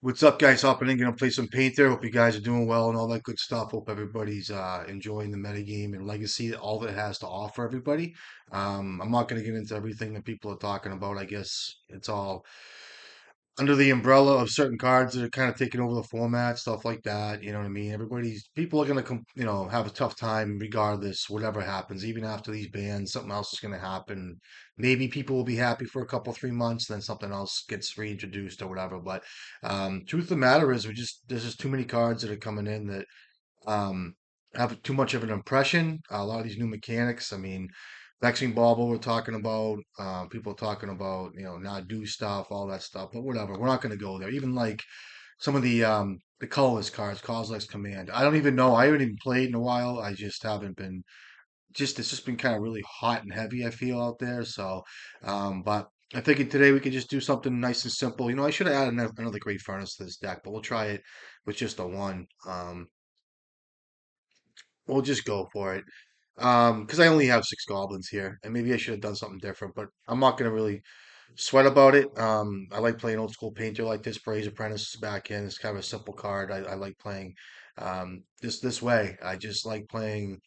What's up, guys? Hopping in, gonna play some Painter. Hope you guys are doing well and all that good stuff. Hope everybody's enjoying the metagame and Legacy, all that it has to offer everybody. I'm not gonna get into everything that people are talking about. I guess it's all under the umbrella of certain cards that are kind of taking over the format, stuff like that. You know what I mean? People are gonna have a tough time regardless, whatever happens. Even after these bans, something else is gonna happen. Maybe people will be happy for a couple, 3 months, then something else gets reintroduced or whatever. But truth of the matter is, there's just too many cards that are coming in that um, have too much of an impression. A lot of these new mechanics. I mean, Vexing Bauble we're talking about. People talking about not do stuff, all that stuff. But whatever, we're not going to go there. Even like some of the colorless cards, Causeless Command. I don't even know. I haven't even played in a while. I just haven't been. Just it's just been kind of really hot and heavy. I feel out there. So, but. I'm thinking today we could just do something nice and simple. I should have added another Great Furnace to this deck, but we'll try it with just a one. We'll just go for it. Because I only have 6 goblins here, and maybe I should have done something different, but I'm not gonna really sweat about it. I like playing old school painter like this. Bray's Apprentice is back in. It's kind of a simple card. I like playing this way. I just like playing.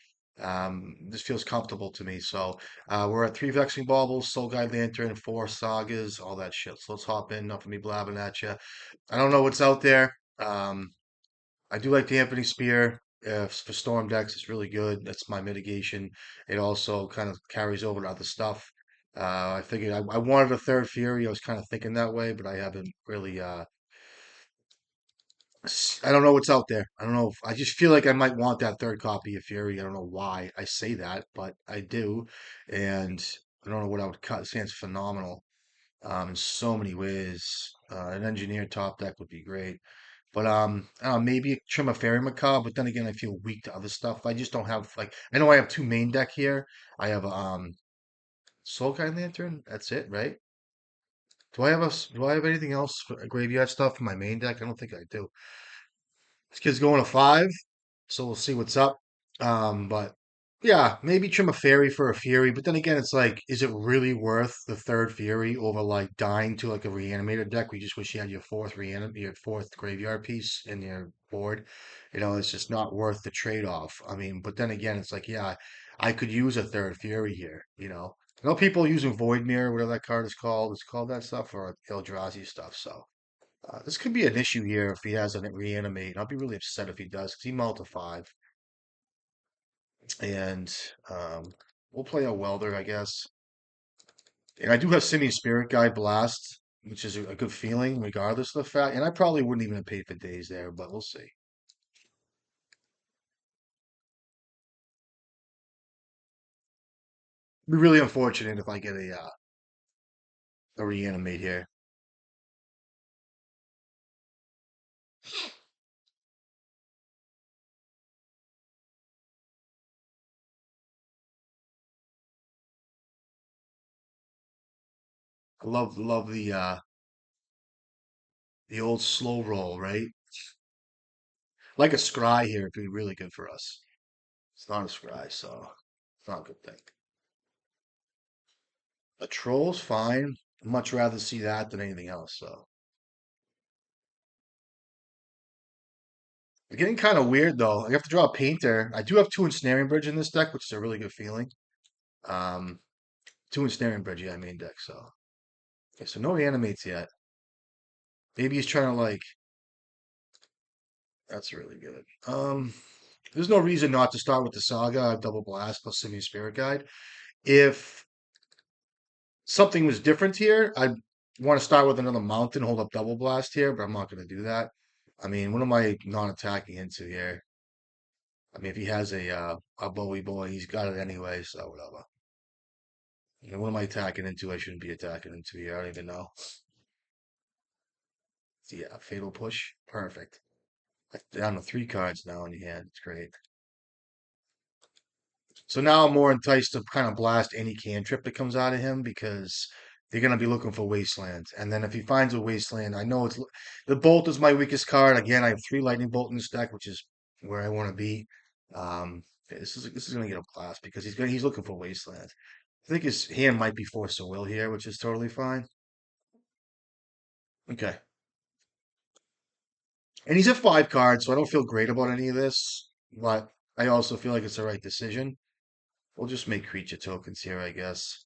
This feels comfortable to me. So we're at 3 Vexing Baubles, Soul Guide Lantern, 4 Sagas, all that shit. So let's hop in. Enough of me blabbing at you. I don't know what's out there. I do like the Anthony Spear. For storm decks, it's really good. That's my mitigation. It also kind of carries over to other stuff. I figured I wanted a third Fury. I was kind of thinking that way, but I haven't really. I don't know what's out there. I don't know. I just feel like I might want that third copy of Fury. I don't know why I say that, but I do, and I don't know what I would cut. It sounds phenomenal in so many ways. An engineer top deck would be great. But I don't know, maybe trim a fairy macabre, but then again, I feel weak to other stuff. I just don't have like I know I have 2 main deck here. I have Soul Guide Lantern. That's it, right? Do I have anything else for graveyard stuff for my main deck? I don't think I do. This kid's going to 5, so we'll see what's up. But yeah, maybe trim a fairy for a fury. But then again, it's like, is it really worth the third fury over like dying to like a reanimator deck? We just wish you had your fourth graveyard piece in your board. It's just not worth the trade-off. I mean, but then again, it's like, yeah, I could use a third fury here. I know people using Void Mirror, whatever that card is called. It's called that stuff or Eldrazi stuff. So. This could be an issue here if he has a reanimate. I'll be really upset if he does because he mulled to 5. And we'll play a welder, I guess. And I do have Simian Spirit Guide Blast, which is a good feeling regardless of the fact. And I probably wouldn't even have paid for days there, but we'll see. Be really unfortunate if I get a reanimate here. I love the old slow roll, right? Like a scry here would be really good for us. It's not a scry, so it's not a good thing. A troll's fine. I'd much rather see that than anything else. So it's getting kind of weird though. I have to draw a painter. I do have 2 Ensnaring Bridge in this deck, which is a really good feeling. Um, 2 Ensnaring Bridge, yeah, main deck. So okay, so no animates yet. Maybe he's trying to like. That's really good. There's no reason not to start with the Saga Double Blast plus Simian Spirit Guide. If something was different here, I'd want to start with another Mountain, hold up Double Blast here, but I'm not going to do that. I mean, what am I not attacking into here? I mean, if he has a Bowie boy, he's got it anyway, so whatever. What am I attacking into? I shouldn't be attacking into here. I don't even know. Yeah, Fatal Push. Perfect. Down to 3 cards now in your hand. It's great. So now I'm more enticed to kind of blast any cantrip that comes out of him because they're going to be looking for Wasteland. And then if he finds a Wasteland, I know the Bolt is my weakest card. Again, I have 3 Lightning Bolt in this deck, which is where I want to be. This is going to get a blast because he's looking for Wasteland. I think his hand might be Force of Will here, which is totally fine. Okay. And he's at 5 cards, so I don't feel great about any of this, but I also feel like it's the right decision. We'll just make creature tokens here, I guess.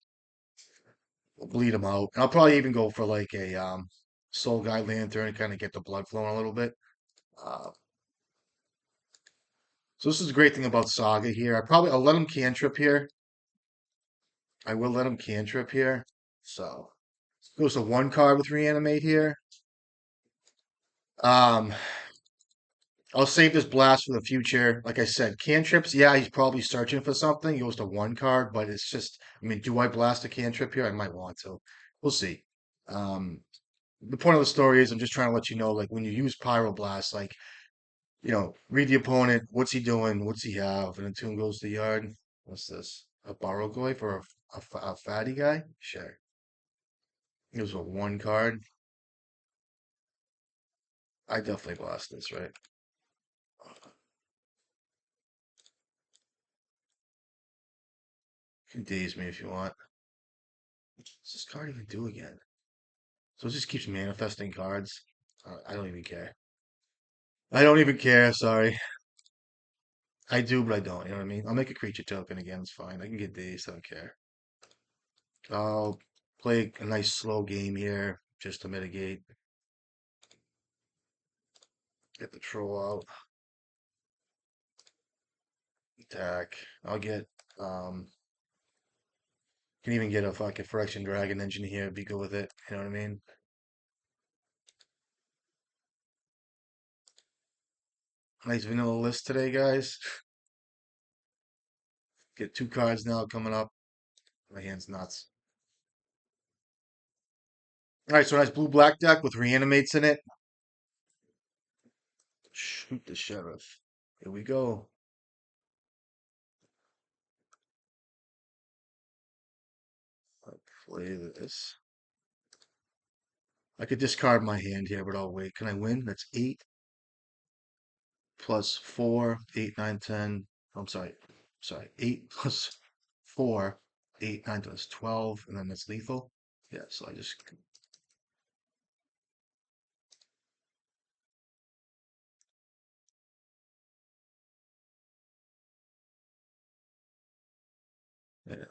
We'll bleed him out. And I'll probably even go for like a Soul Guide Lantern and kind of get the blood flowing a little bit. Uh, so this is the great thing about Saga here. I'll let him cantrip here. I will let him cantrip here. So goes to 1 card with reanimate here. Um, I'll save this blast for the future. Like I said, cantrips, yeah, he's probably searching for something. He goes to 1 card, but it's just, I mean, do I blast a cantrip here? I might want to. We'll see. Um, the point of the story is I'm just trying to let you know, like when you use Pyroblast, like, read the opponent. What's he doing? What's he have? And the tune goes to yard. What's this? A Barogoyf or a fatty guy? Sure. It was a 1 card. I definitely blast this, right? You can daze me if you want. What's this card even do again? So it just keeps manifesting cards. I don't even care. I don't even care. Sorry. I do, but I don't. You know what I mean? I'll make a creature token again. It's fine. I can get dazed. I don't care. I'll play a nice slow game here just to mitigate. Get the troll out. Attack. I'll get can even get a fucking Phyrexian Dragon Engine here. Be good with it. You know what I mean? Nice vanilla list today, guys. Get 2 cards now coming up. My hand's nuts. All right, so nice blue black deck with reanimates in it. Shoot the sheriff. Here we go. I'll play this. I could discard my hand here, but I'll wait. Can I win? That's 8 plus 4, 8, 9, 10. I'm sorry. Sorry. 8 plus 4, 8, 9, 10 is 12, and then it's lethal. Yeah, so I just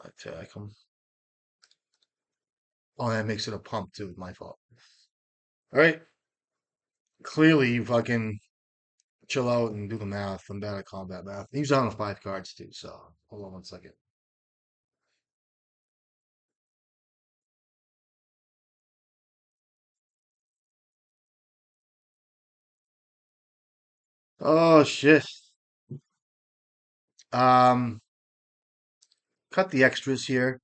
attack him. Oh, that makes it a pump too. My fault. All right. Clearly, you fucking chill out and do the math. I'm bad at combat math. He's on the 5 cards too, so hold on 1 second. Oh shit. Um, cut the extras here.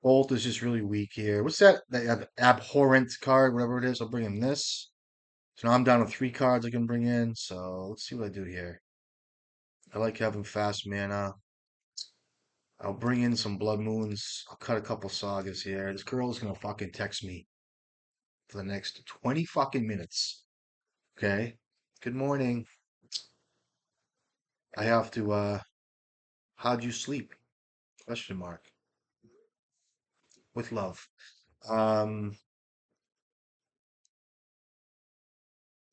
Bolt is just really weak here. What's that? That abhorrent card, whatever it is. I'll bring in this. So now I'm down to 3 cards I can bring in. So let's see what I do here. I like having fast mana. I'll bring in some Blood Moons. I'll cut a couple sagas here. This girl is gonna fucking text me for the next 20 fucking minutes. Okay. Good morning. I have to how'd you sleep? Question mark. With love. Um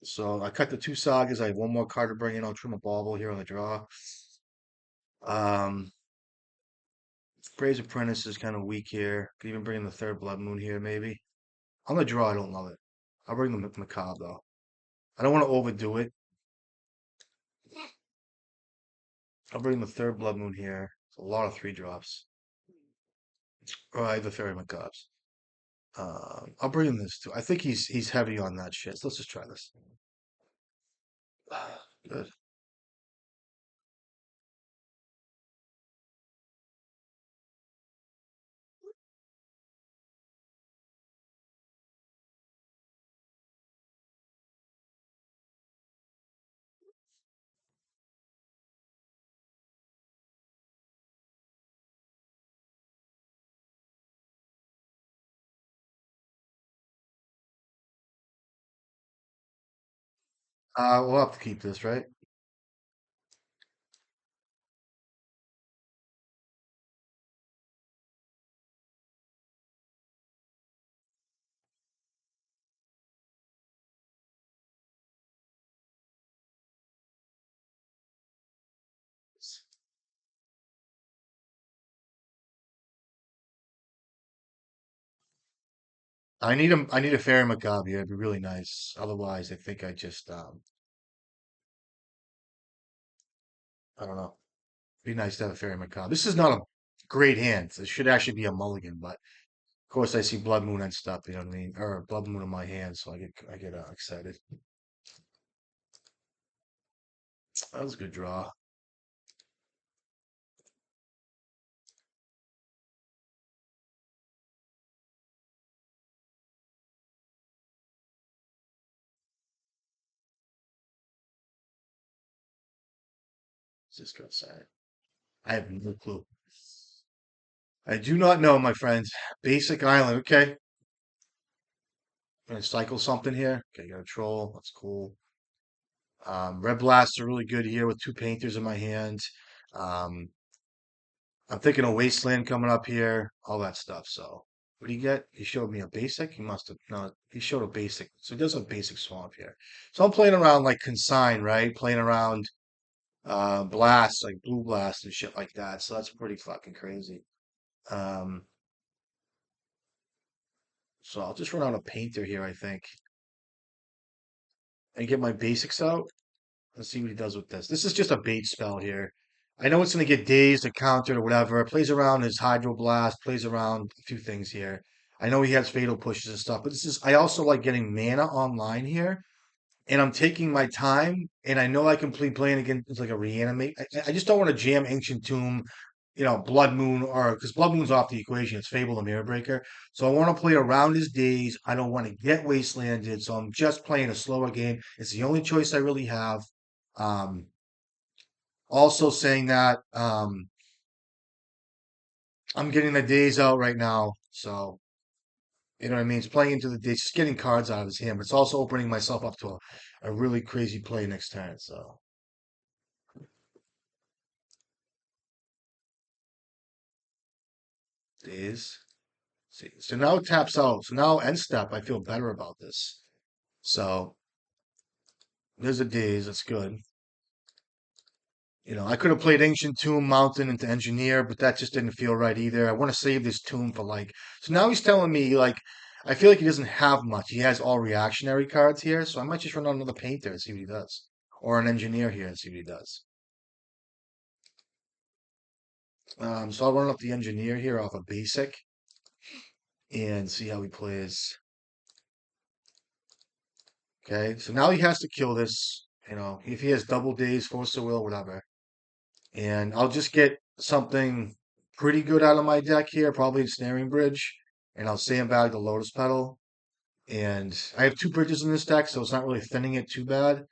so I cut the 2 sagas. I have 1 more card to bring in. I'll trim a bauble here on the draw. Um Bray's Apprentice is kind of weak here. Could even bring in the third Blood Moon here, maybe. On the draw, I don't love it. I'll bring the Macabre, though. I don't want to overdo it. I'll bring the third Blood Moon here. It's a lot of 3 drops. Oh, I have the Fairy Macabres. I'll bring in this, too. I think he's heavy on that shit. So let's just try this. Good. We'll have to keep this, right? I need a fairy macabre here. It'd be really nice. Otherwise, I think I don't know. Be nice to have a fairy macabre. This is not a great hand. This should actually be a mulligan, but of course I see blood moon and stuff. You know what I mean? Or blood moon in my hand, so I get excited. That was a good draw. What's this gonna say? I have no clue. I do not know, my friends. Basic island. Okay, gonna cycle something here. Okay, got a troll. That's cool. Red blasts are really good here with two painters in my hand. Um, I'm thinking of Wasteland coming up here, all that stuff. So, what do you get? He showed me a basic. He must have, no, he showed a basic. So he does a basic swamp here. So I'm playing around like Consign, right? Playing around Blast, like Blue Blast and shit like that. So that's pretty fucking crazy. Um, so I'll just run out a painter here, I think, and get my basics out. Let's see what he does with this. This is just a bait spell here. I know it's going to get dazed or countered or whatever. It plays around his Hydroblast, plays around a few things here. I know he has Fatal Pushes and stuff, but this is, I also like getting mana online here, and I'm taking my time, and I know I can play playing against it's like a reanimate. I just don't want to jam Ancient Tomb, Blood Moon, or because Blood Moon's off the equation. It's Fable the Mirror Breaker. So I want to play around his days. I don't want to get wastelanded, so I'm just playing a slower game. It's the only choice I really have. Um, Also saying that I'm getting the days out right now, so you know what I mean. It's playing into the days, just getting cards out of his hand, but it's also opening myself up to a really crazy play next turn. So days. See, so now it taps out. So now end step, I feel better about this. So there's a days. That's good. I could have played Ancient Tomb Mountain into Engineer, but that just didn't feel right either. I want to save this tomb for like. So now he's telling me like, I feel like he doesn't have much. He has all reactionary cards here, so I might just run out another Painter and see what he does, or an Engineer here and see what he does. So I'll run up the Engineer here off a basic and see how he plays. Okay, so now he has to kill this. If he has double days, force of will, whatever. And I'll just get something pretty good out of my deck here, probably a Snaring Bridge, and I'll sandbag the Lotus Petal. And I have two bridges in this deck, so it's not really thinning it too bad.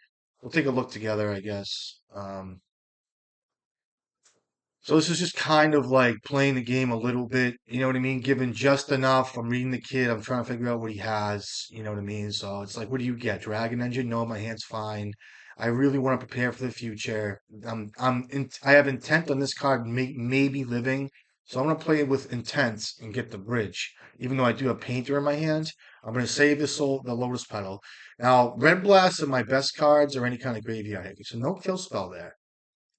We'll take a look together, I guess. So this is just kind of like playing the game a little bit, you know what I mean? Giving just enough. I'm reading the kid. I'm trying to figure out what he has, you know what I mean? So it's like, what do you get? Dragon Engine? No, my hand's fine. I really want to prepare for the future. I have intent on this card maybe living, so I'm gonna play it with intent and get the bridge. Even though I do have Painter in my hand, I'm gonna save the Lotus Petal. Now, Red Blast are my best cards or any kind of graveyard hit. So no kill spell there.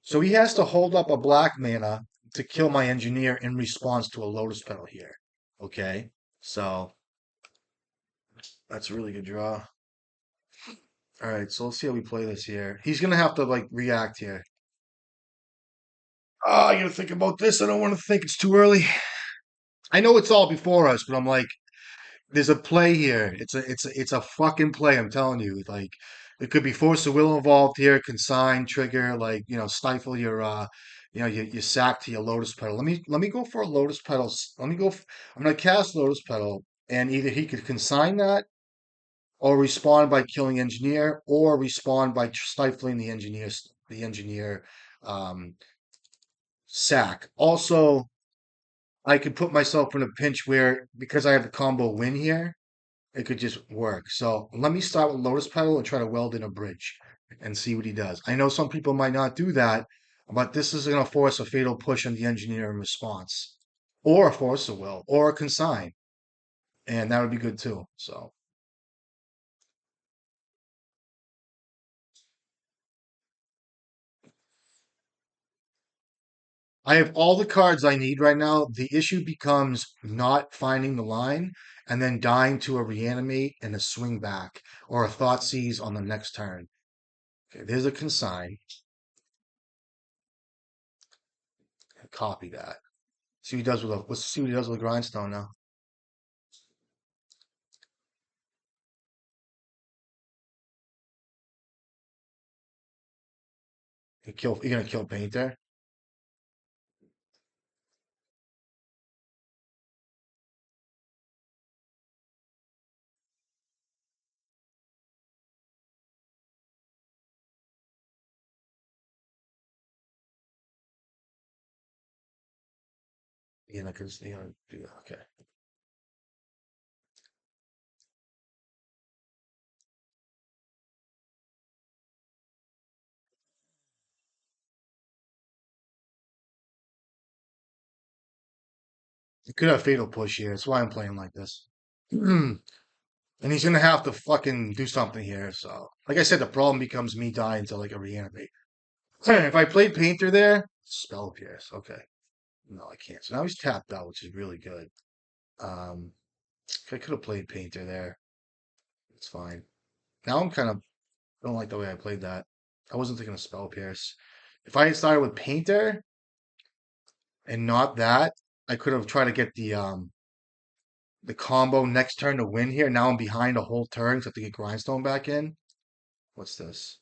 So he has to hold up a black mana to kill my engineer in response to a Lotus Petal here. Okay, so that's a really good draw. All right, so let's see how we play this here. He's gonna have to like react here. Oh, I gotta think about this. I don't want to think it's too early. I know it's all before us, but I'm like, there's a play here. It's a fucking play. I'm telling you. Like, it could be force of will involved here, consign, trigger, like stifle your sack to your lotus petal. Let me go for a lotus petal. Let me go. I'm gonna cast lotus petal, and either he could consign that, or respond by killing engineer, or respond by stifling the engineer um, sack. Also, I could put myself in a pinch where because I have the combo win here it could just work. So let me start with Lotus Petal and try to weld in a bridge and see what he does. I know some people might not do that, but this is going to force a fatal push on the engineer in response, or a force of will, or a consign, and that would be good too. So I have all the cards I need right now. The issue becomes not finding the line. and then dying to a reanimate and a swing back, or a thought seize on the next turn. Okay, there's a consign. Copy that. See what he does with a. Let's see what he does with a grindstone now. You're gonna kill Painter. You're gonna do that. Okay. You could have fatal push here. That's why I'm playing like this. And he's gonna have to fucking do something here. So, like I said, the problem becomes me dying to like a reanimate. If I played Painter there, spell pierce. Okay. No, I can't. So now he's tapped out, which is really good. Um, I could have played Painter there. It's fine. Now I'm kind of don't like the way I played that. I wasn't thinking of spell pierce. If I had started with Painter and not that, I could have tried to get the combo next turn to win here. Now I'm behind a whole turn, so I have to get Grindstone back in. What's this?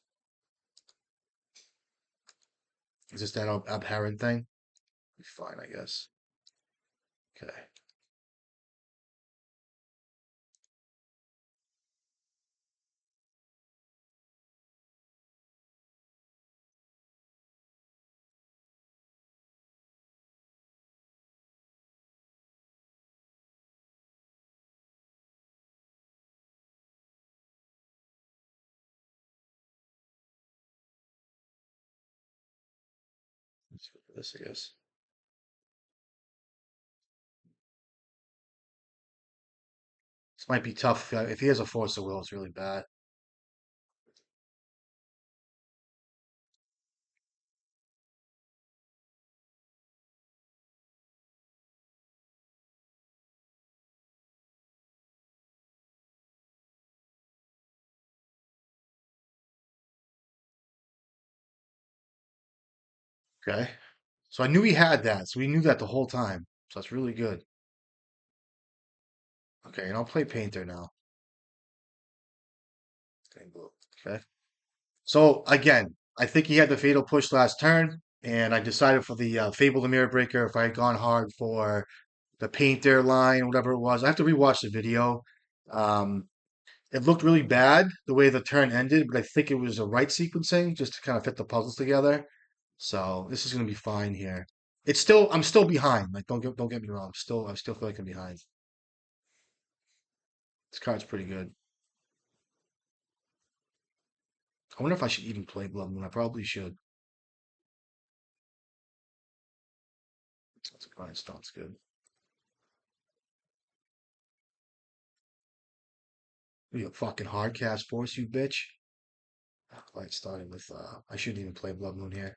Is this that Abherent thing? Fine, I guess. Okay. Let's go for this, I guess. This might be tough. If he has a Force of Will, it's really bad. Okay. So I knew he had that. So we knew that the whole time. So that's really good. Okay, and I'll play Painter now. Okay. So again, I think he had the fatal push last turn, and I decided for the Fable the Mirror Breaker if I had gone hard for the Painter line, whatever it was. I have to rewatch the video. Um, it looked really bad the way the turn ended, but I think it was the right sequencing just to kind of fit the puzzles together. So this is gonna be fine here. I'm still behind. Like don't get me wrong. I still feel like I'm behind. This card's pretty good. I wonder if I should even play Blood Moon. I probably should. That's a grindstone's good. You a fucking hard cast force, you bitch. Like starting with I shouldn't even play Blood Moon here.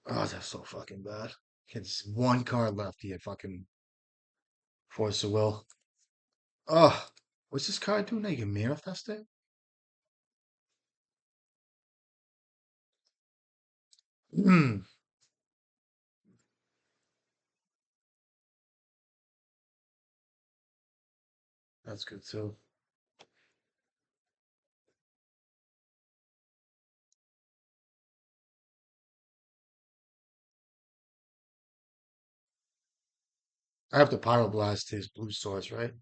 Oh, that's so fucking bad. It's one card left here, fucking Force of Will. Oh, what's this card doing now? You can manifest it? Hmm, that's good too. I have to Pyroblast his blue source, right?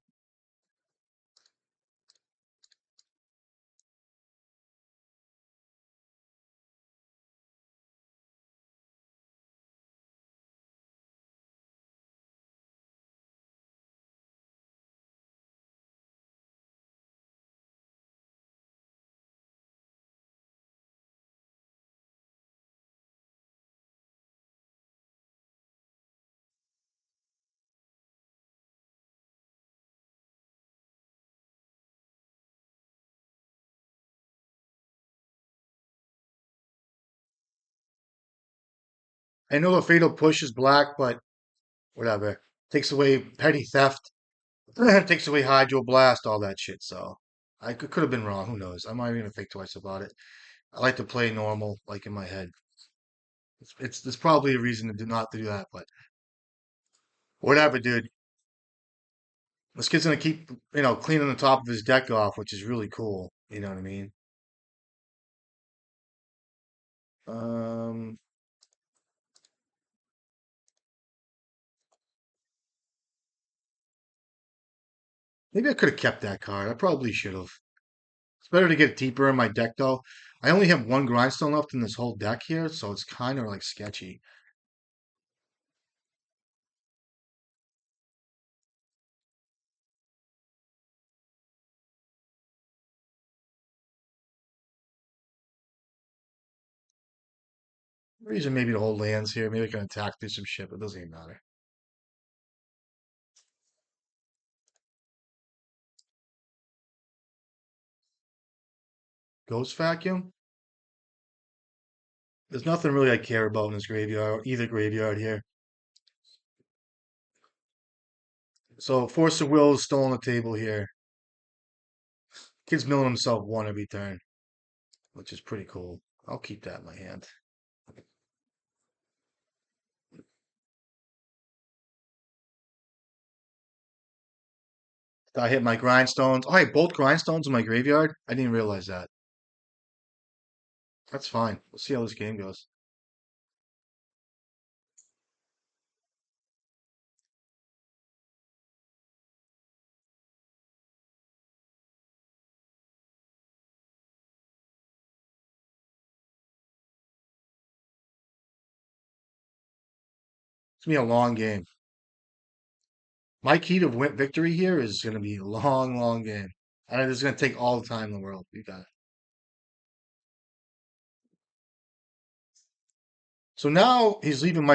I know the Fatal Push is black, but whatever. Takes away petty theft. It takes away Hydro Blast, all that shit. So I could have been wrong. Who knows? I'm not even gonna think twice about it. I like to play normal, like in my head. There's probably a reason to do not to do that, but whatever, dude. This kid's gonna keep, cleaning the top of his deck off, which is really cool. You know what I mean? Um, Maybe I could have kept that card. I probably should have. It's better to get deeper in my deck, though. I only have one grindstone left in this whole deck here, so it's kind of like sketchy. Reason maybe to hold lands here. Maybe I can attack through some shit, but it doesn't even matter. Ghost Vacuum? There's nothing really I care about in this graveyard, either graveyard here. So Force of Will is still on the table here. Kid's milling himself one every turn, which is pretty cool. I'll keep that in my hand. I hit my grindstones. Oh, I had both grindstones in my graveyard. I didn't realize that. That's fine. We'll see how this game goes. It's gonna be a long game. My key to win victory here is gonna be a long, long game. And it's gonna take all the time in the world. You got it. So now he's leaving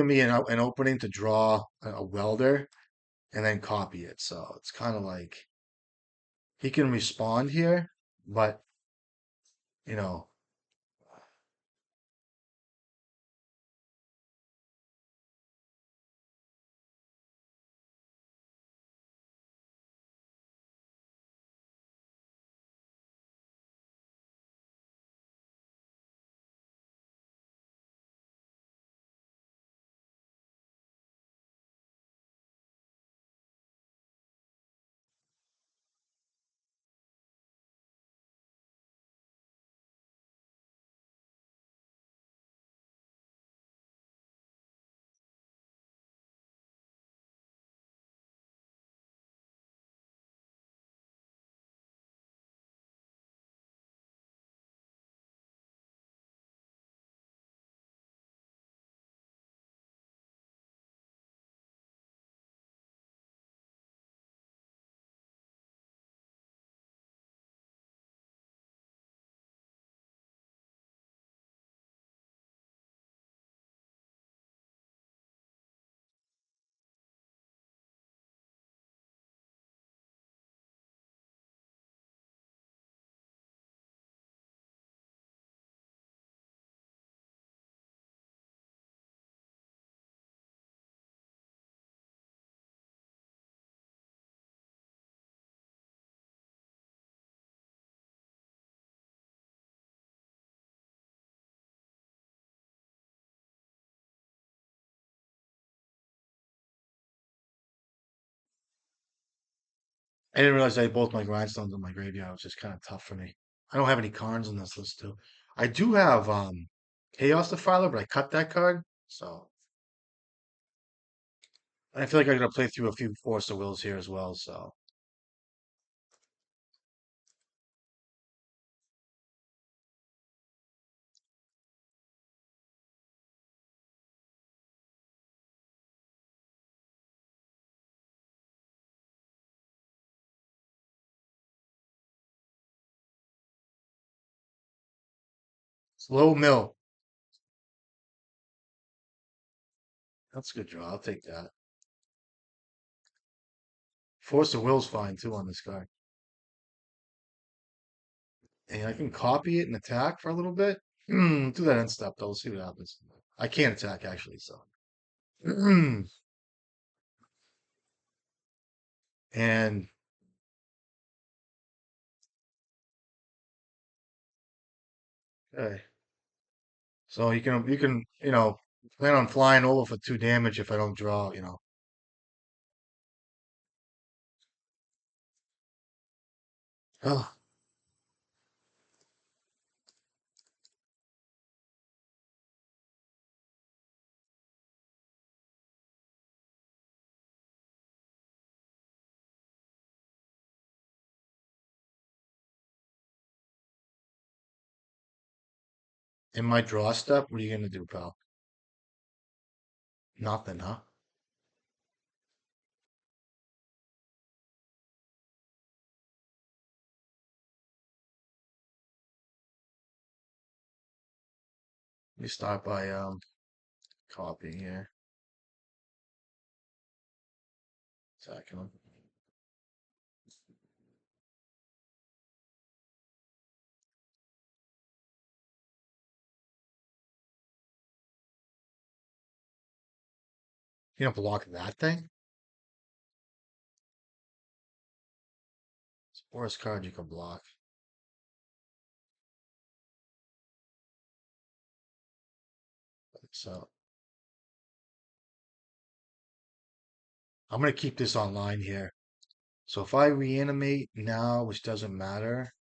me an opening to draw a welder and then copy it. So it's kind of like he can respond here, but you know, I didn't realize I had both my grindstones in my graveyard. It was just kind of tough for me. I don't have any cards on this list too. I do have Chaos Defiler, but I cut that card. So I feel like I gotta play through a few Force of Wills here as well. So slow mill. That's a good draw. I'll take that. Force of Will's fine too on this card. And I can copy it and attack for a little bit. Do that end step though. See what happens. I can't attack actually, so And uh, so you can plan on flying over for 2 damage if I don't draw. Oh, in my draw step, what are you gonna do, pal? Nothing, huh? Let me start by copying here. Second. You don't block that thing? It's the worst card you can block. So I'm gonna keep this online here. So if I reanimate now, which doesn't matter,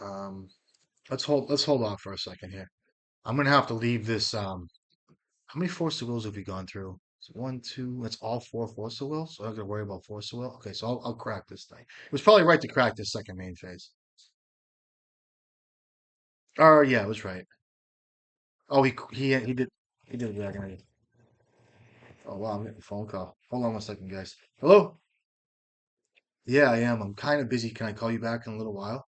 um, let's hold off for a second here. I'm gonna have to leave this. How many Force of Wills have we gone through? It's one, two. That's all four Force of Wills. So I'm not gonna worry about Force of Will. Okay, so I'll crack this thing. It was probably right to crack this second main phase. Oh yeah, it was right. Oh, he did it back already. Oh wow, I'm getting a phone call. Hold on one second, guys. Hello? Yeah, I am. I'm kind of busy. Can I call you back in a little while?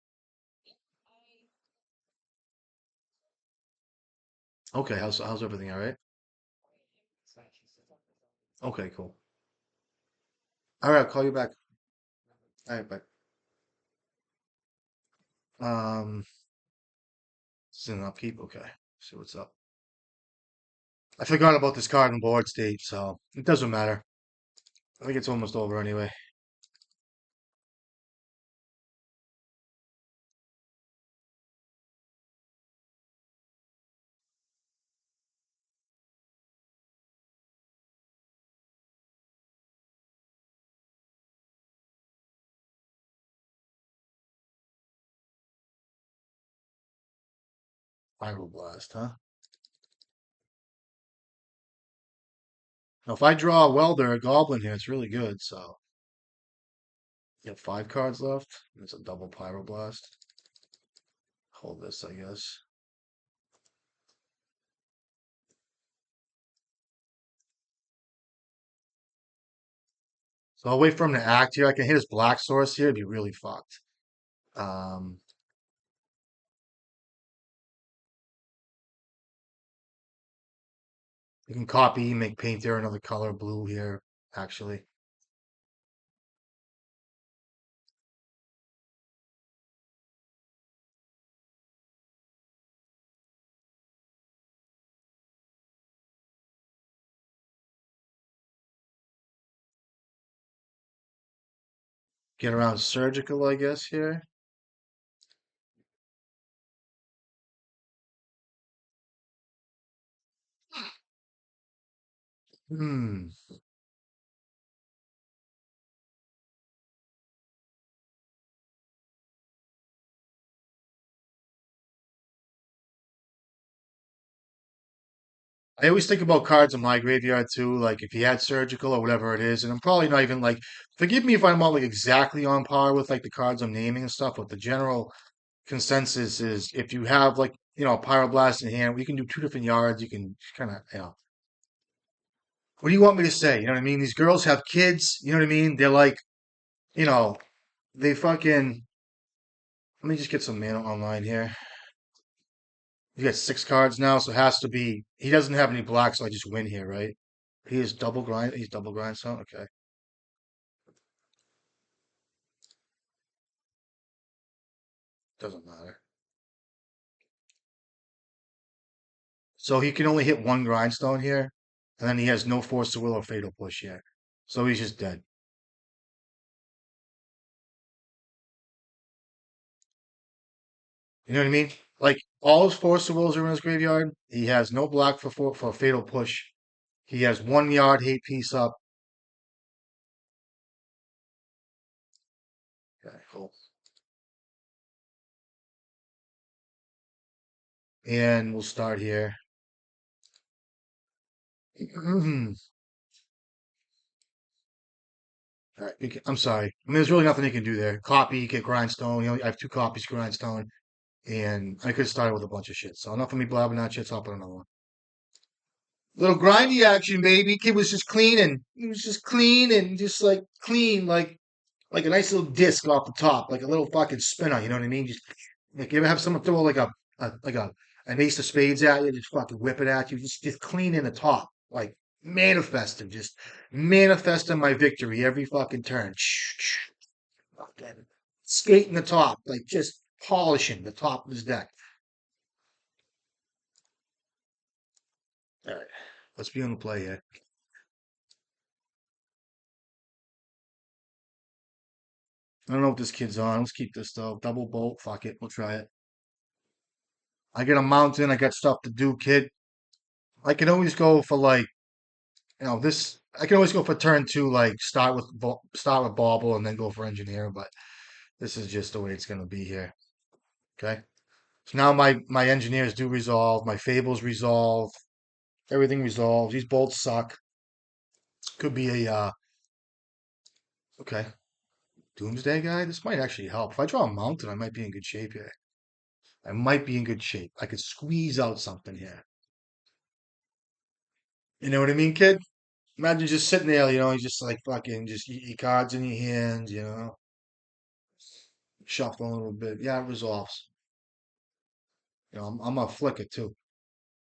Okay, how's everything? All right? Okay, cool. All right, I'll call you back. All right, bye. It's an upkeep. Okay, see what's up. I forgot about this card in board state, so it doesn't matter. I think it's almost over anyway. Pyroblast, huh? Now, if I draw a welder, a goblin here, it's really good. So you have 5 cards left. It's a double pyroblast. Hold this, I guess. So I'll wait for him to act here. I can hit his black source here. It'd be really fucked. Um, you can copy, make paint there another color, blue here, actually. Get around surgical, I guess, here. Hmm. I always think about cards in my graveyard too, like if he had surgical or whatever it is, and I'm probably not even like, forgive me if I'm not like exactly on par with like the cards I'm naming and stuff, but the general consensus is if you have like, a pyroblast in hand, we can do 2 different yards. You can kind of. What do you want me to say? You know what I mean? These girls have kids, you know what I mean? They're like, you know, they fucking, let me just get some mana online here. You got 6 cards now, so it has to be, he doesn't have any black, so I just win here, right? He's double grind, so okay. Doesn't matter. So he can only hit one grindstone here, and then he has no force to will or fatal push yet. So he's just dead. You know what I mean? Like all his Force Wills are in his graveyard. He has no block for a fatal push. He has 1 yard hate piece up. Okay, cool. And we'll start here. All right, I'm sorry. I mean, there's really nothing he can do there. Copy, get grindstone. I have 2 copies grindstone, and I could have started with a bunch of shit. So enough of me blabbing that shit. So I'll put another one. Little grindy action, baby. Kid was just cleaning. He was just cleaning, just like clean, like a nice little disc off the top, like a little fucking spinner. You know what I mean? Just like you ever have someone throw like a an ace of spades at you, just fucking whip it at you, just clean in the top, like manifesting my victory every fucking turn. Fucking skating the top, like just polishing the top of his deck. All right, let's be on the play here. I don't know what this kid's on. Let's keep this though. Double bolt. Fuck it. We'll try it. I get a mountain. I got stuff to do, kid. I can always go for like, this. I can always go for turn two, like start with bauble and then go for engineer. But this is just the way it's gonna be here. Okay. So now my engineers do resolve. My fables resolve. Everything resolves. These bolts suck. Could be a okay. Doomsday guy. This might actually help. If I draw a mountain, I might be in good shape here. I might be in good shape. I could squeeze out something here. You know what I mean, kid? Imagine just sitting there, you just like fucking just your cards in your hands, shuffle a little bit. Yeah, it resolves. I'm a flicker too.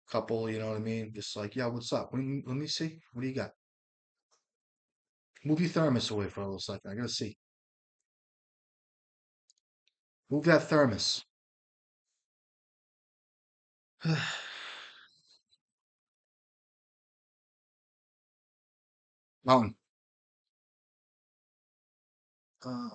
Couple, you know what I mean? Just like, yeah, what's up? Let me see. What do you got? Move your thermos away for a little second. I gotta see. Move that thermos. Mountain. Uh,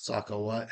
Suck or what?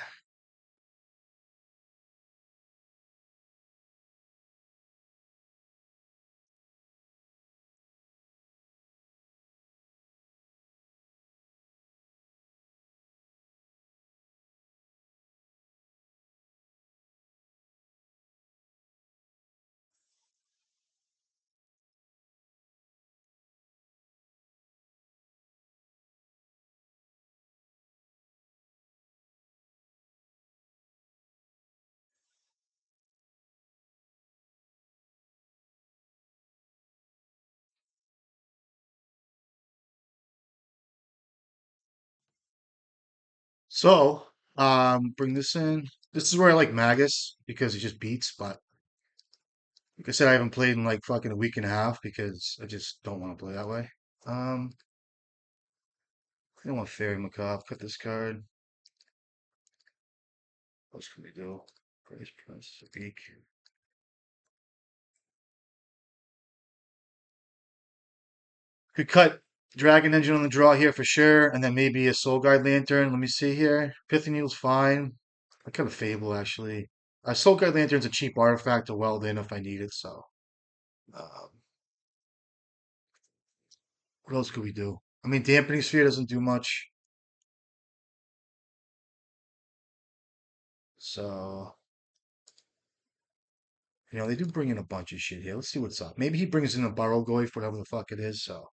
So, bring this in. This is where I like Magus because he just beats, but like I said, I haven't played in like fucking a week and a half because I just don't want to play that way. Um, I don't want Fairy Macabre. Cut this card. What else can we do? Price Price Week. Could cut Dragon Engine on the draw here for sure, and then maybe a Soul Guide Lantern. Let me see here. Pithing Needle's fine. I cut a Fable actually. A Soul Guide Lantern's a cheap artifact to weld in if I need it. So, um, what else could we do? I mean, Dampening Sphere doesn't do much. So, They do bring in a bunch of shit here. Let's see what's up. Maybe he brings in a Burrow whatever the fuck it is. So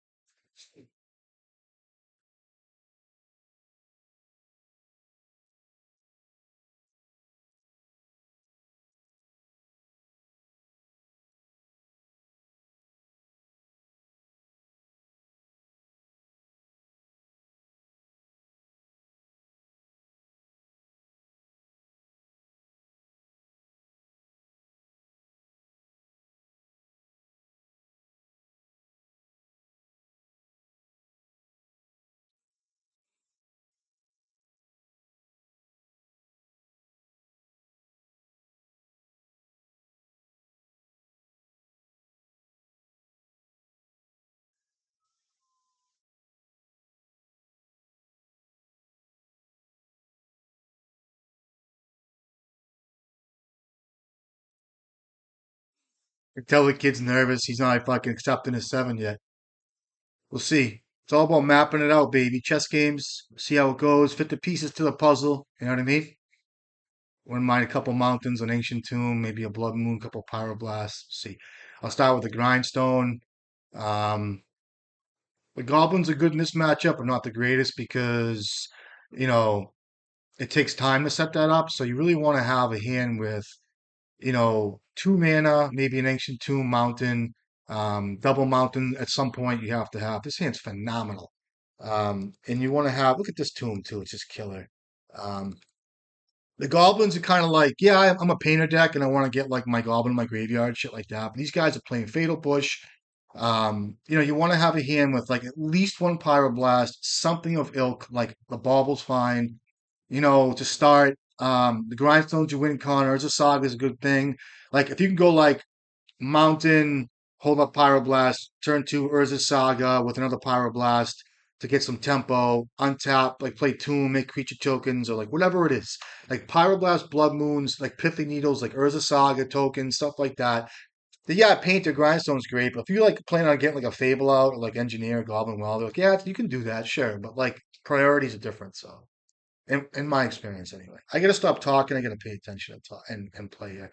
you tell the kid's nervous. He's not fucking accepting his seven yet. We'll see. It's all about mapping it out, baby. Chess games. See how it goes. Fit the pieces to the puzzle. You know what I mean? Wouldn't mind a couple mountains, an ancient tomb, maybe a blood moon, a couple pyroblasts. See. I'll start with the grindstone. Um, the goblins are good in this matchup, but not the greatest because, you know, it takes time to set that up. So you really want to have a hand with, two mana, maybe an ancient tomb mountain, double mountain at some point you have to have. This hand's phenomenal. And you want to have, look at this tomb too, it's just killer. Um, the goblins are kind of like, yeah, I'm a painter deck and I want to get like my goblin in my graveyard, shit like that. But these guys are playing Fatal Push. You want to have a hand with like at least one Pyroblast, something of ilk, like the Bauble's fine, to start. The Grindstones you win con, Urza Saga is a good thing. Like if you can go like Mountain, hold up Pyroblast, turn two Urza Saga with another Pyroblast to get some tempo, untap, like play Tomb, make creature tokens, or like whatever it is. Like Pyroblast, Blood Moons, like Pithy Needles, like Urza Saga tokens, stuff like that. Yeah, Painter, Grindstone's great, but if you like plan on getting like a Fable out or like Engineer, Goblin Welder, like yeah, you can do that, sure. But like priorities are different, so in my experience anyway. I gotta stop talking, I gotta pay attention and talk and play here.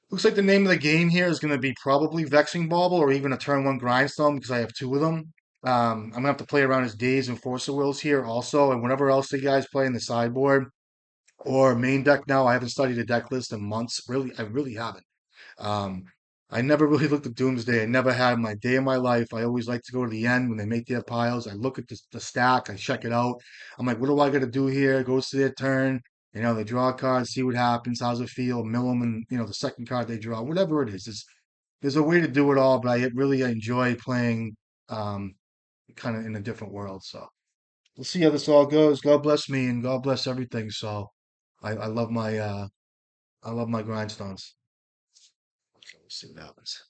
Looks like the name of the game here is going to be probably Vexing Bauble or even a turn one Grindstone because I have two of them. I'm going to have to play around his Days and Force of Wills here also, and whatever else the guys play in the sideboard or main deck now. I haven't studied a deck list in months. Really, I really haven't. Um, I never really looked at Doomsday. I never had my day of my life. I always like to go to the end when they make their piles. I look at the stack, I check it out. I'm like, what do I got to do here? Goes to their turn. They draw a card, see what happens, how's it feel, mill them, and the second card they draw, whatever it is. There's a way to do it all, but I really enjoy playing um, kind of in a different world. So we'll see how this all goes. God bless me and God bless everything. So I love my grindstones. So we'll see what happens.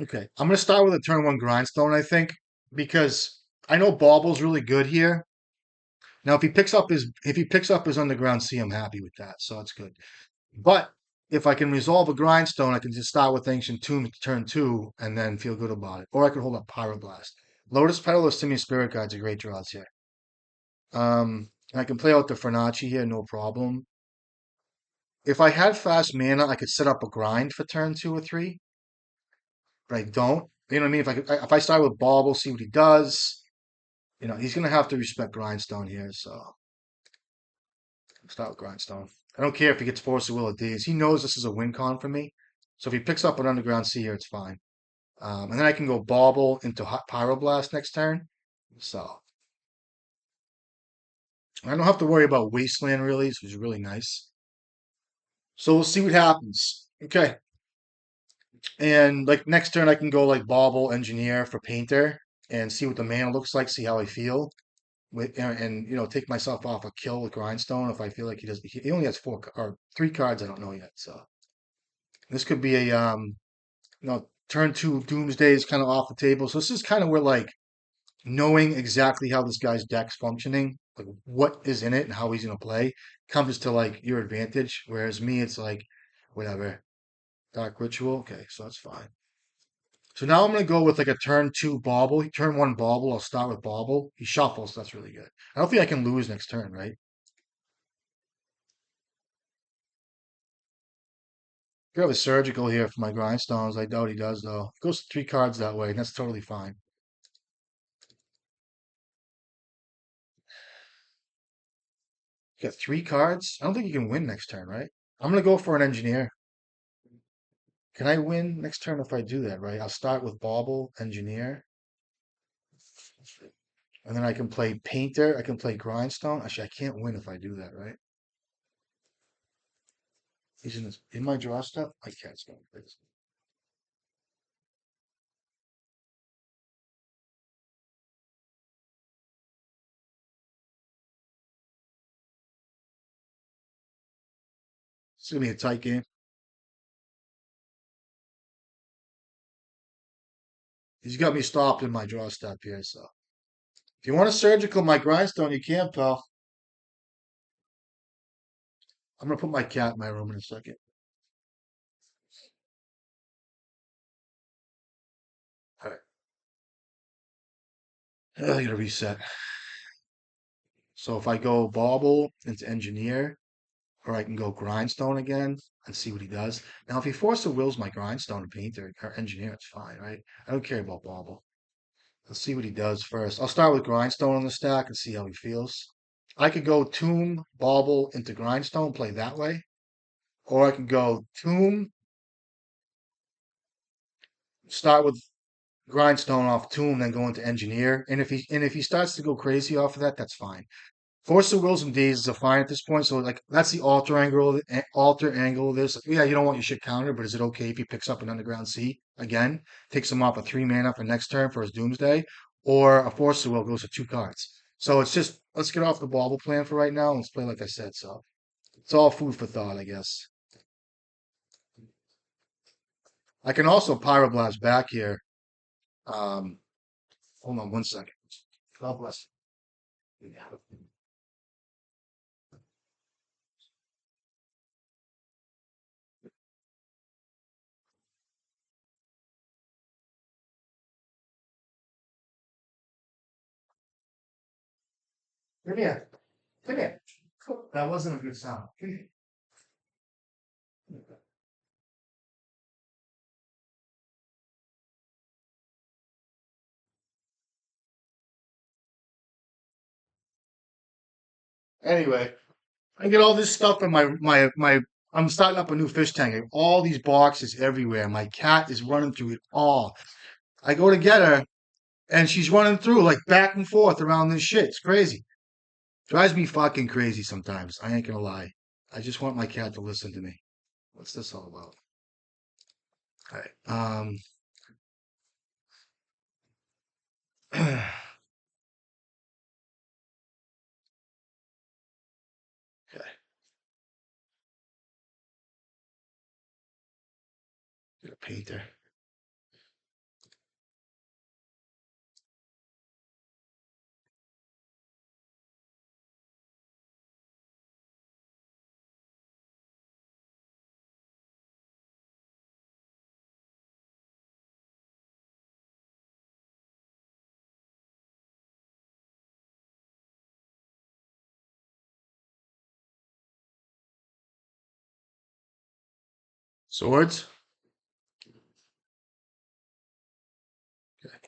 Okay, I'm gonna start with a turn one grindstone, I think, because I know Bauble's really good here. Now, if he picks up his underground sea, I'm happy with that, so that's good. But if I can resolve a grindstone, I can just start with Ancient Tomb to turn two and then feel good about it. Or I could hold up Pyroblast. Lotus Petal or Simian Spirit Guides are great draws here. I can play out the Fernacci here, no problem. If I had fast mana, I could set up a grind for turn two or three, but I don't. You know what I mean? If I start with Bauble, see what he does. He's gonna have to respect Grindstone here, so start with Grindstone. I don't care if he gets Force of Will of Days. He knows this is a win con for me. So if he picks up an Underground Sea here, it's fine. And then I can go Bauble into Pyroblast next turn. So I don't have to worry about Wasteland really, which is really nice. So we'll see what happens. Okay. And like next turn, I can go like Bauble Engineer for Painter and see what the mana looks like, see how I feel. And take myself off a kill with Grindstone if I feel like he does. He only has four or three cards I don't know yet. So this could be a turn two Doomsday is kind of off the table. So this is kind of where like knowing exactly how this guy's deck's functioning, like what is in it and how he's gonna play, comes to like your advantage. Whereas me, it's like whatever. Dark Ritual, okay, so that's fine. So now I'm gonna go with like a turn two bauble. Turn one bauble. I'll start with bauble. He shuffles. That's really good. I don't think I can lose next turn, right? Could have a surgical here for my grindstones. I doubt he does though. Goes three cards that way, and that's totally fine. Got three cards. I don't think you can win next turn, right? I'm gonna go for an engineer. Can I win next turn if I do that, right? I'll start with bauble, engineer, and then I can play painter. I can play grindstone. Actually, I can't win if I do that, right? He's in my draw step. I can't spell this. It's gonna be a tight game. He's got me stopped in my draw step here, so if you want a surgical my grindstone, you can, pal. I'm gonna put my cat in my room in a second. All right. I gotta reset. So if I go bauble into engineer, or I can go grindstone again and see what he does. Now, if he force of wills my grindstone and painter or engineer, it's fine, right? I don't care about bauble. Let's see what he does first. I'll start with grindstone on the stack and see how he feels. I could go tomb, bauble into grindstone, play that way, or I can go tomb, start with grindstone off tomb, then go into engineer. And if he starts to go crazy off of that, that's fine. Force of Wills and D's is a fine at this point. So like that's the alter angle of this. Yeah, you don't want your shit countered, but is it okay if he picks up an underground sea again, takes him off a 3 mana for next turn for his Doomsday, or a Force of Will goes to two cards. So it's just let's get off the bauble plan for right now. Let's play like I said. So it's all food for thought, I guess. I can also Pyroblast back here. Um, hold on 1 second. God bless. Come here. Come here. That wasn't a good sound. Come here. Anyway, I get all this stuff in my. I'm starting up a new fish tank. I have all these boxes everywhere. My cat is running through it all. I go to get her, and she's running through like back and forth around this shit. It's crazy. Drives me fucking crazy sometimes. I ain't gonna lie. I just want my cat to listen to me. What's this all about? All right. Okay. Get a painter. Swords. Okay.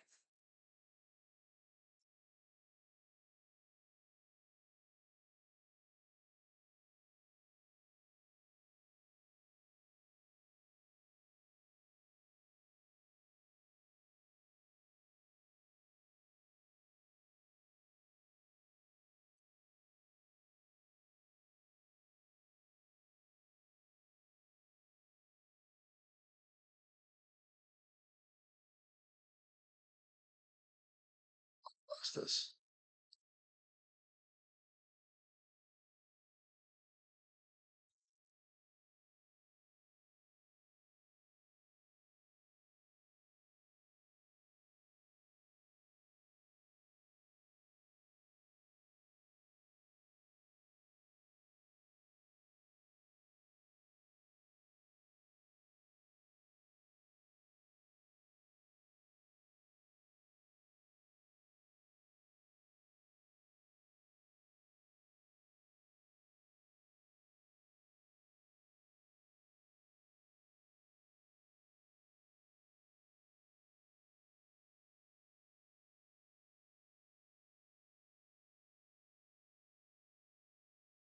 What's this?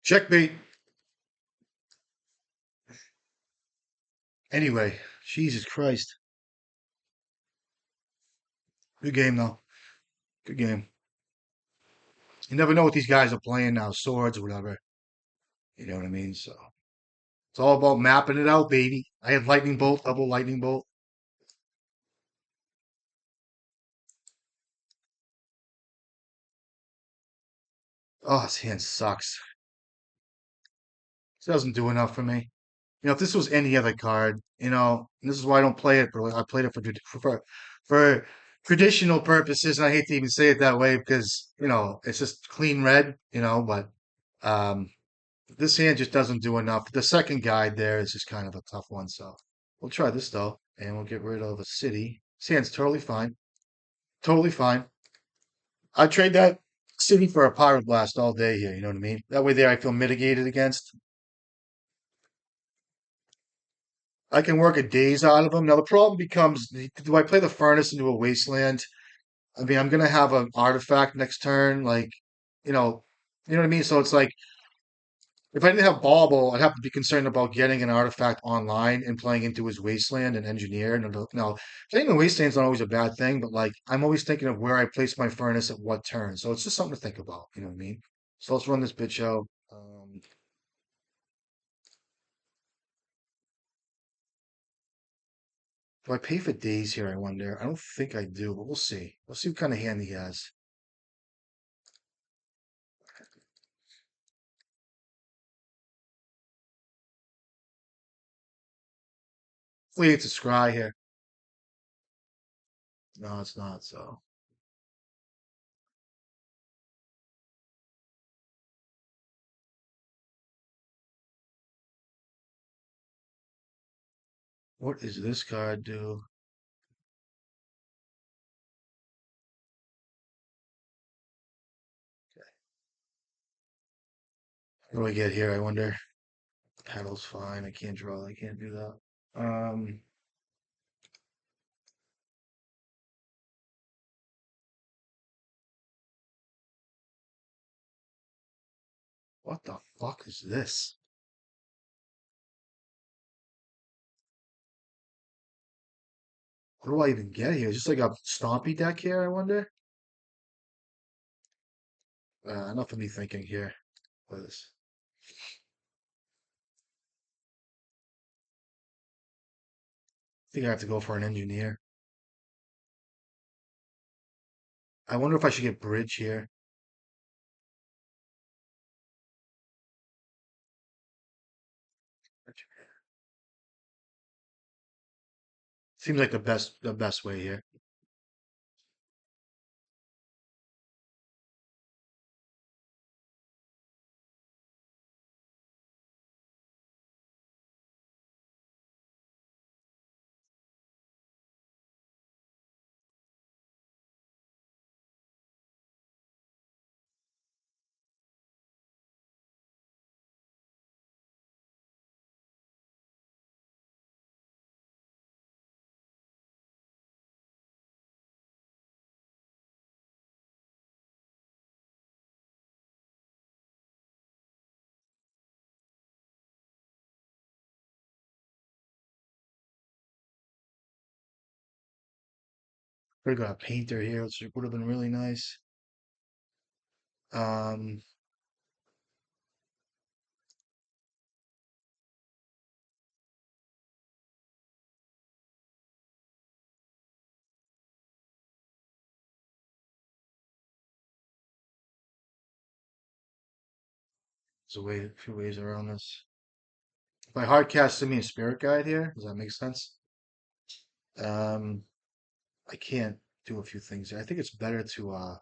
Checkmate. Anyway, Jesus Christ. Good game, though. Good game. You never know what these guys are playing now, swords or whatever. You know what I mean? So it's all about mapping it out, baby. I had lightning bolt, double lightning bolt. Oh, this hand sucks. This doesn't do enough for me. If this was any other card, and this is why I don't play it, but I played it for traditional purposes, and I hate to even say it that way because it's just clean red, but um, this hand just doesn't do enough. The second guide there is just kind of a tough one, so we'll try this though, and we'll get rid of a city. This hand's totally fine, totally fine. I'd trade that city for a pyroblast all day here. You know what I mean? That way there, I feel mitigated against. I can work a days out of them. Now the problem becomes, do I play the furnace into a wasteland? I mean, I'm gonna have an artifact next turn, like, you know, you know what I mean? So it's like if I didn't have Bauble, I'd have to be concerned about getting an artifact online and playing into his wasteland and engineer. No, playing the wasteland's not always a bad thing, but like I'm always thinking of where I place my furnace at what turn. So it's just something to think about, you know what I mean? So let's run this bitch out. Do I pay for days here, I wonder? I don't think I do, but we'll see. We'll see what kind of hand he has. Hopefully it's a scry here. No, it's not, so. What does this card do? What do I get here, I wonder? Paddle's fine. I can't draw. I can't do that. Um, what the fuck is this? What do I even get here? Just like a stompy deck here, I wonder? Enough of me thinking here. Liz. I think I have to go for an engineer. I wonder if I should get bridge here. Seems like the best way here. Could have got a painter here, which would have been really nice. Um, there's a few ways around this. If I hard cast Simian Spirit Guide here, does that make sense? Um, I can't do a few things here. I think it's better to I'm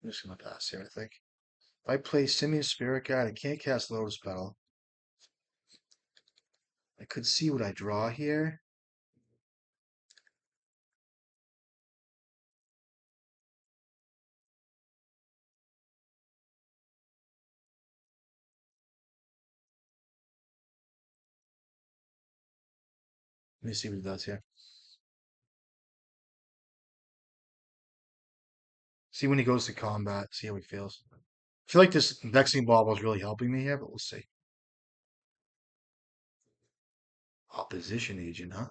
just gonna pass here, I think. If I play Simian Spirit Guide, I can't cast Lotus Petal. I could see what I draw here. Let me see what it does here. See when he goes to combat, see how he feels. I feel like this Vexing Ball was really helping me here, but we'll see. Opposition agent, huh?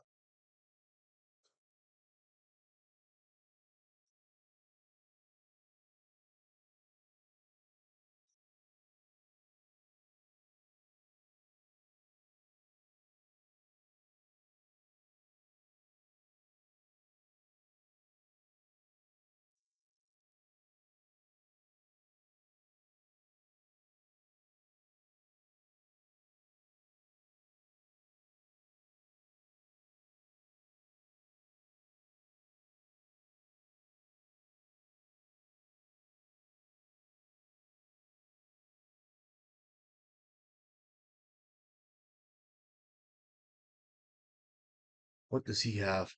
What does he have?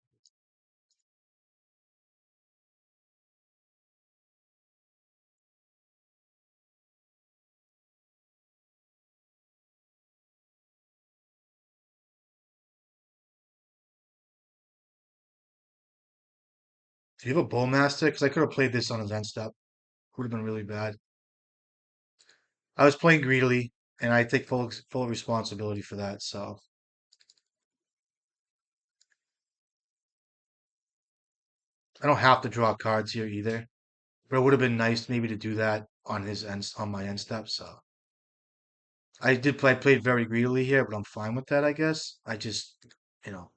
Do you have a Bowmaster? Because I could have played this on his end step. Would have been really bad. I was playing greedily, and I take full responsibility for that. So I don't have to draw cards here either. But it would have been nice maybe to do that on his end on my end step. So I did play. I played very greedily here, but I'm fine with that. I guess I just you know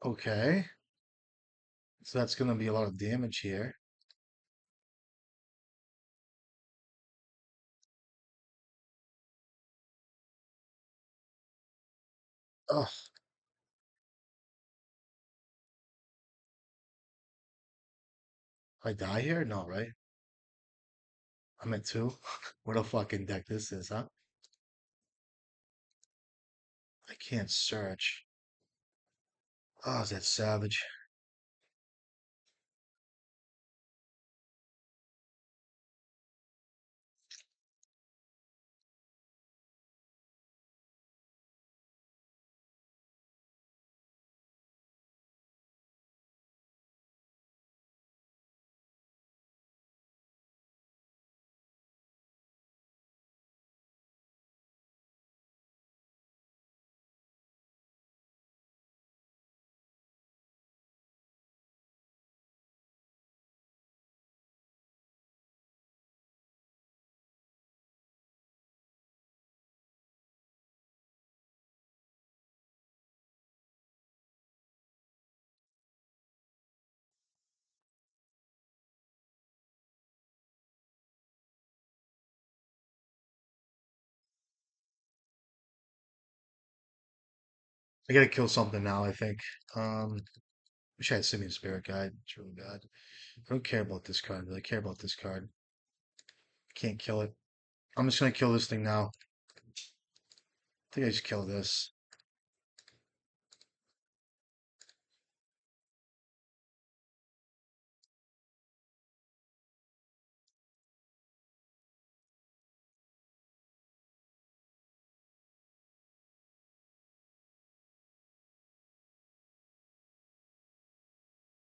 okay. So that's gonna be a lot of damage here. Oh, I die here? No, right? I'm at two. What a fucking deck this is, huh? I can't search. Oh, is that savage? I gotta kill something now, I think. Wish I had Simian Spirit Guide. It's really bad. I don't care about this card, but I care about this card. Can't kill it. I'm just gonna kill this thing now. I think I just kill this.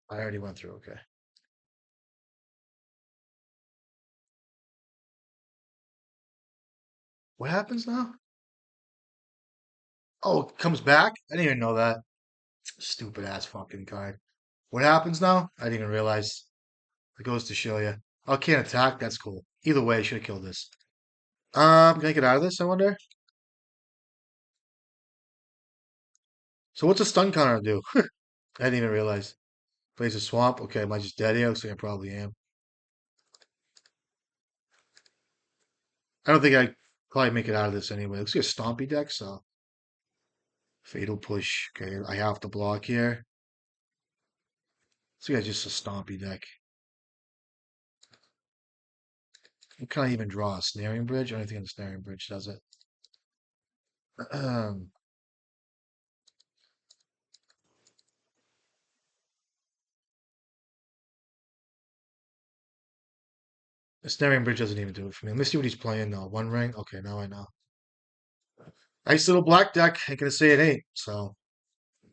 I already went through, okay. What happens now? Oh, it comes back? I didn't even know that. Stupid ass fucking card. What happens now? I didn't even realize. It goes to show you. Oh, can't attack? That's cool. Either way, I should have killed this. Can I get out of this, I wonder? So what's a stun counter do? I didn't even realize. Plays a swamp. Okay, am I just dead here? Looks like I probably am. I don't think I probably make it out of this anyway. Looks like a stompy deck, so fatal push. Okay, I have to block here. This guy's just a stompy deck. Can I even draw a snaring bridge? I don't think the snaring bridge does it. The snaring bridge doesn't even do it for me. Let me see what he's playing though. One ring? Okay, now I know. Nice little black deck. Ain't gonna say it ain't. So,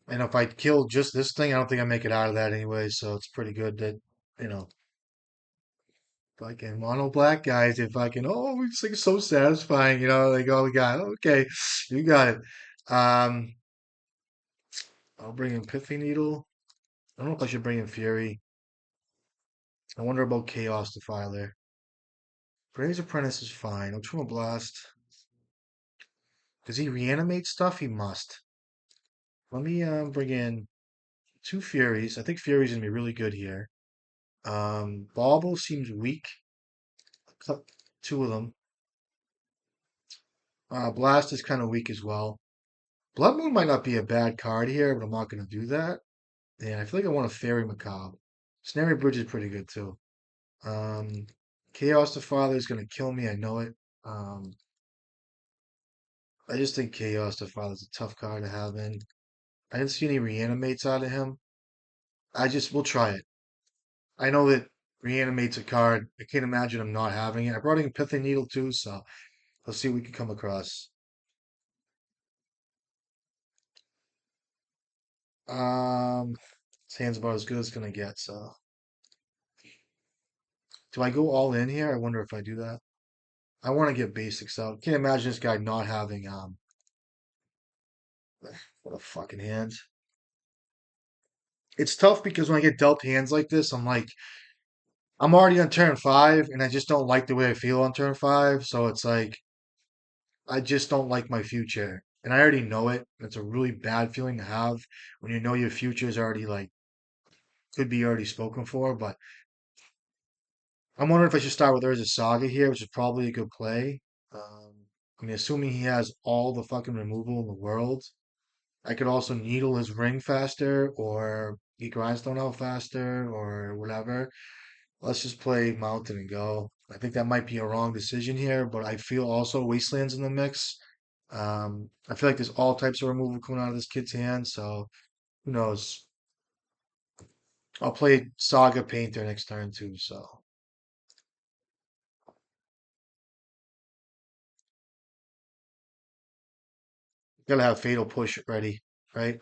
and if I kill just this thing, I don't think I make it out of that anyway. So it's pretty good that, you know, fucking mono black guys, if I can, oh, it's like so satisfying, like, oh, we got, okay, you got it. Um, I'll bring in Pithy Needle. I don't know if I should bring in Fury. I wonder about Chaos Defiler. Bray's Apprentice is fine. Ultra Blast. Does he reanimate stuff? He must. Let me bring in two Furies. I think Fury's gonna be really good here. Bauble seems weak. Cut two of them. Blast is kind of weak as well. Blood Moon might not be a bad card here, but I'm not gonna do that. And I feel like I want a Fairy Macabre. Snary Bridge is pretty good too. Um, Chaos the Father is gonna kill me. I know it. Um, I just think Chaos the Father is a tough card to have in. I didn't see any reanimates out of him. We'll try it. I know that reanimates a card. I can't imagine him not having it. I brought in Pithing Needle too, so let's see what we can come across. Um, his hand's about as good as it's gonna get. So, do I go all in here? I wonder if I do that. I want to get basics out. Can't imagine this guy not having what a fucking hand. It's tough because when I get dealt hands like this, I'm like, I'm already on turn five, and I just don't like the way I feel on turn five. So it's like, I just don't like my future. And I already know it. It's a really bad feeling to have when you know your future is already like, could be already spoken for. But I'm wondering if I should start with Urza Saga here, which is probably a good play. I mean, assuming he has all the fucking removal in the world. I could also needle his ring faster or get grindstone out faster or whatever. Let's just play mountain and go. I think that might be a wrong decision here, but I feel also Wasteland's in the mix. I feel like there's all types of removal coming out of this kid's hand, so who knows? I'll play Saga Painter next turn too, so gotta have Fatal Push ready, right?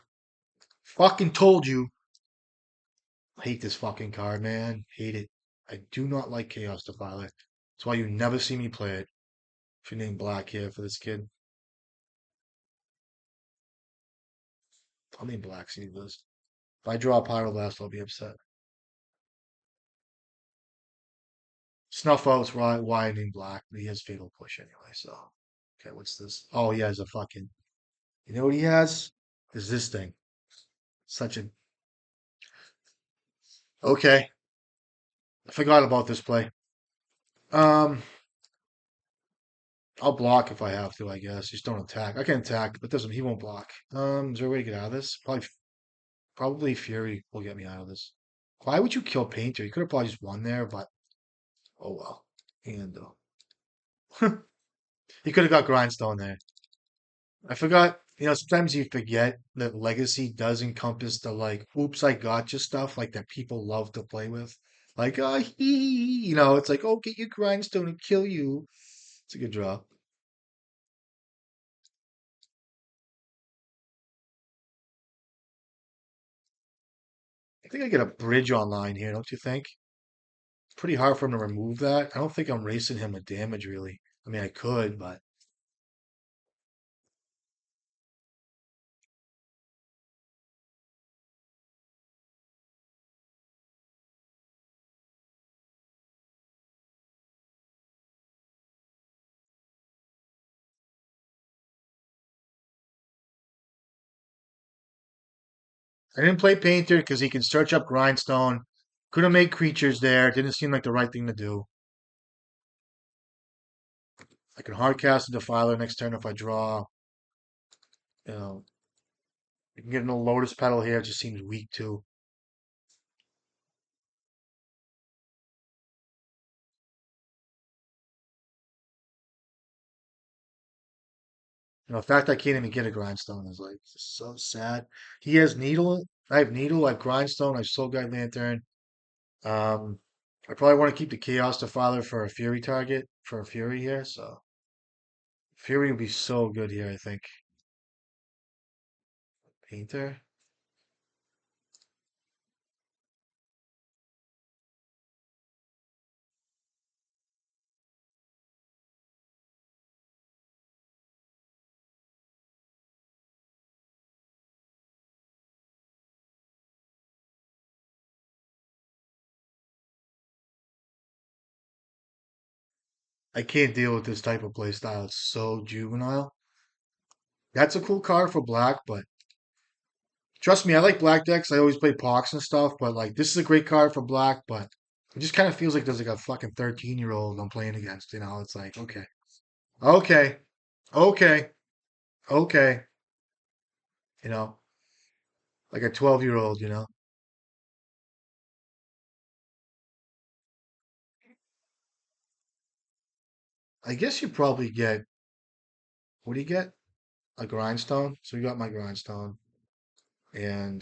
Fucking told you. I hate this fucking card, man. Hate it. I do not like Chaos Defiler. That's why you never see me play it. If you name Black here for this kid, I'll name Black. See this. If I draw a Pyroblast, I'll be upset. Snuff Out's why I named Black, but he has Fatal Push anyway. So, okay, what's this? Oh, he has a fucking. You know what he has? Is this thing? Such a. Okay, I forgot about this play. Um, I'll block if I have to. I guess just don't attack. I can attack, but doesn't. He won't block. Is there a way to get out of this? Probably Fury will get me out of this. Why would you kill Painter? You could have probably just won there, but oh well. And he could have got Grindstone there. I forgot. Sometimes you forget that Legacy does encompass the like, oops, I gotcha stuff like that people love to play with. Like, it's like, oh, get your Grindstone and kill you. It's a good draw. I think I get a bridge online here, don't you think? Pretty hard for him to remove that. I don't think I'm racing him with damage really. I mean, I could, but I didn't play Painter because he can search up Grindstone. Couldn't make creatures there. Didn't seem like the right thing to do. I can hardcast a Defiler next turn if I draw. You know, you can get a Lotus Petal here. It just seems weak too. The fact I can't even get a grindstone is like just so sad. He has needle. I have needle. I have grindstone. I have soul guide lantern. Um, I probably want to keep the chaos defiler for a fury target for a fury here. So fury would be so good here. I think painter. I can't deal with this type of play style. It's so juvenile. That's a cool card for black, but trust me, I like black decks. I always play Pox and stuff, but like this is a great card for black, but it just kind of feels like there's like a fucking 13-year-old I'm playing against, you know? It's like, okay. Okay. Okay. Okay. You know, like a 12-year-old, you know. I guess you probably get what do you get? A grindstone. So you got my grindstone. And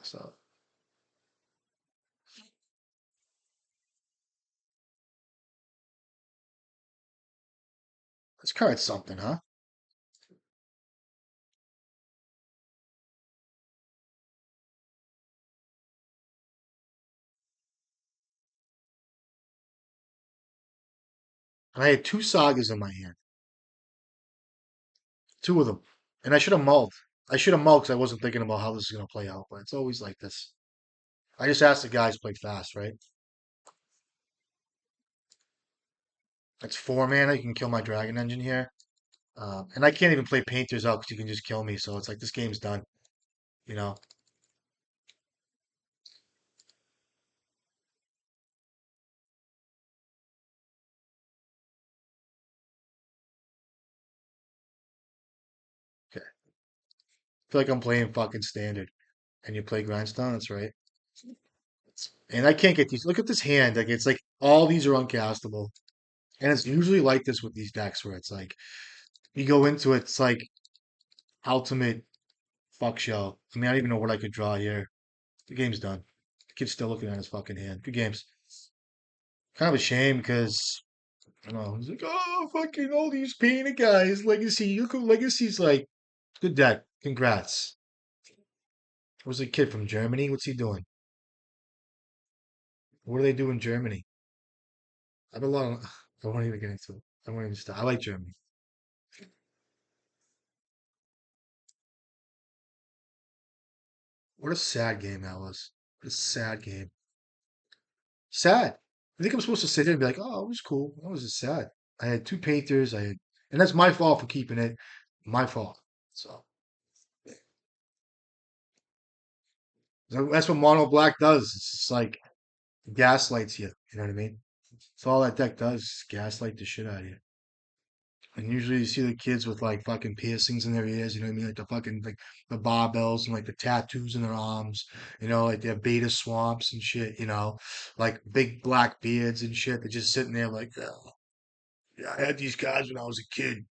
so this card's something, huh? And I had two sagas in my hand. Two of them. And I should have mulled. I should have mulled because I wasn't thinking about how this is gonna play out, but it's always like this. I just asked the guys to play fast, right? That's 4 mana. You can kill my dragon engine here. And I can't even play painters out because you can just kill me. So it's like this game's done. You know. Okay. I feel like I'm playing fucking standard. And you play grindstone. That's right. And I can't get these. Look at this hand. Like it's like all these are uncastable. And it's usually like this with these decks where it's like you go into it, it's like ultimate fuck show. I mean, I don't even know what I could draw here. The game's done. The kid's still looking at his fucking hand. Good games. Kind of a shame because I don't know. He's like, oh, fucking all these painted guys. Legacy. Look at Legacy's like, good deck. Congrats. Was a kid from Germany? What's he doing? What do they do in Germany? I have a lot of. I won't even get into it. I won't even start. I like Germany. What a sad game that was. What a sad game. Sad. I think I'm supposed to sit here and be like, oh, it was cool. That was just sad. I had two painters. And that's my fault for keeping it. My fault. So that's what mono black does. It's just like gaslights you. You know what I mean? So all that deck does is gaslight the shit out of you. And usually you see the kids with like fucking piercings in their ears, you know what I mean? Like the fucking like the barbells and like the tattoos in their arms, you know, like their beta swamps and shit, you know, like big black beards and shit. They're just sitting there like, oh, yeah, I had these guys when I was a kid.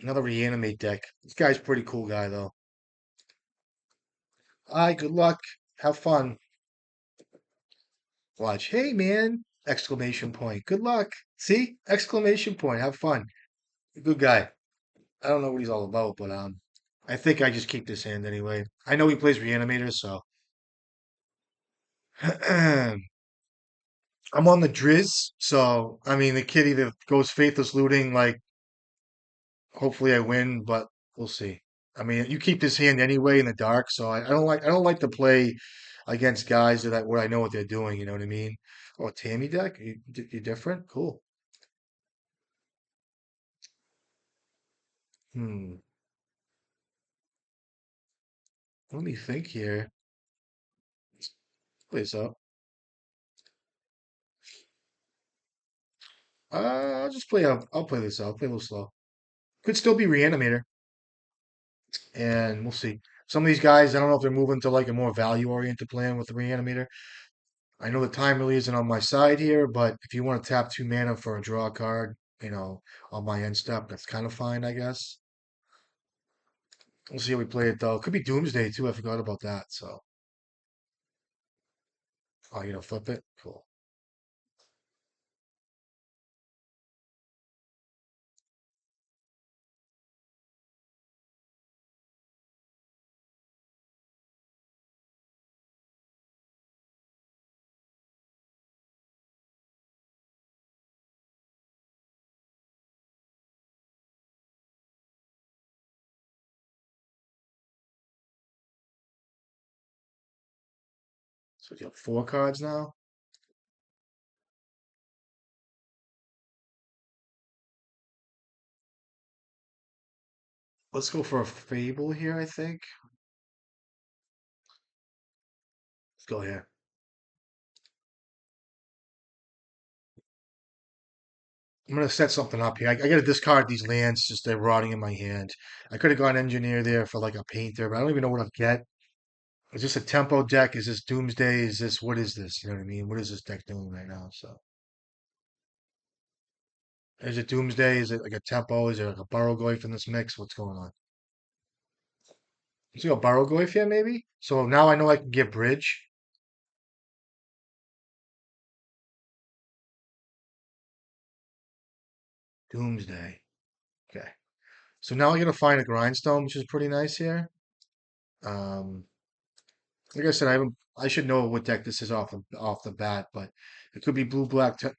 Another reanimate deck. This guy's a pretty cool guy though. All right, good luck. Have fun. Watch. Hey man! Exclamation point. Good luck. See? Exclamation point. Have fun. Good guy. I don't know what he's all about, but I think I just keep this hand anyway. I know he plays Reanimator, so I'm on the Driz. So I mean, the kid either goes Faithless Looting, like hopefully I win, but we'll see. I mean, you keep this hand anyway in the dark, so I don't like to play against guys that where I know what they're doing. You know what I mean? Oh, Tammy deck, you different? Cool. Hmm. Let me think here. Play this up. I'll just play up. I'll play this out. Play a little slow. Could still be Reanimator, and we'll see. Some of these guys, I don't know if they're moving to like a more value-oriented plan with the Reanimator. I know the time really isn't on my side here, but if you want to tap 2 mana for a draw card, you know, on my end step. That's kind of fine, I guess. We'll see how we play it though. Could be Doomsday too. I forgot about that. So, oh, you know, flip it. Cool. So you have 4 cards now. Let's go for a Fable here, I think. Let's go here. I'm gonna set something up here. I gotta discard these lands, just they're rotting in my hand. I could have gone engineer there for like a painter, but I don't even know what I'll get. Is this a tempo deck? Is this Doomsday? Is this what is this? You know what I mean? What is this deck doing right now? So is it Doomsday? Is it like a tempo? Is there like a Barrowgoyf in this mix? What's going on? Let's go Barrowgoyf here, maybe? So now I know I can get bridge. Doomsday. Okay. So now I gotta find a grindstone, which is pretty nice here. Um, like I said, I should know what deck this is off the bat, but it could be blue black. I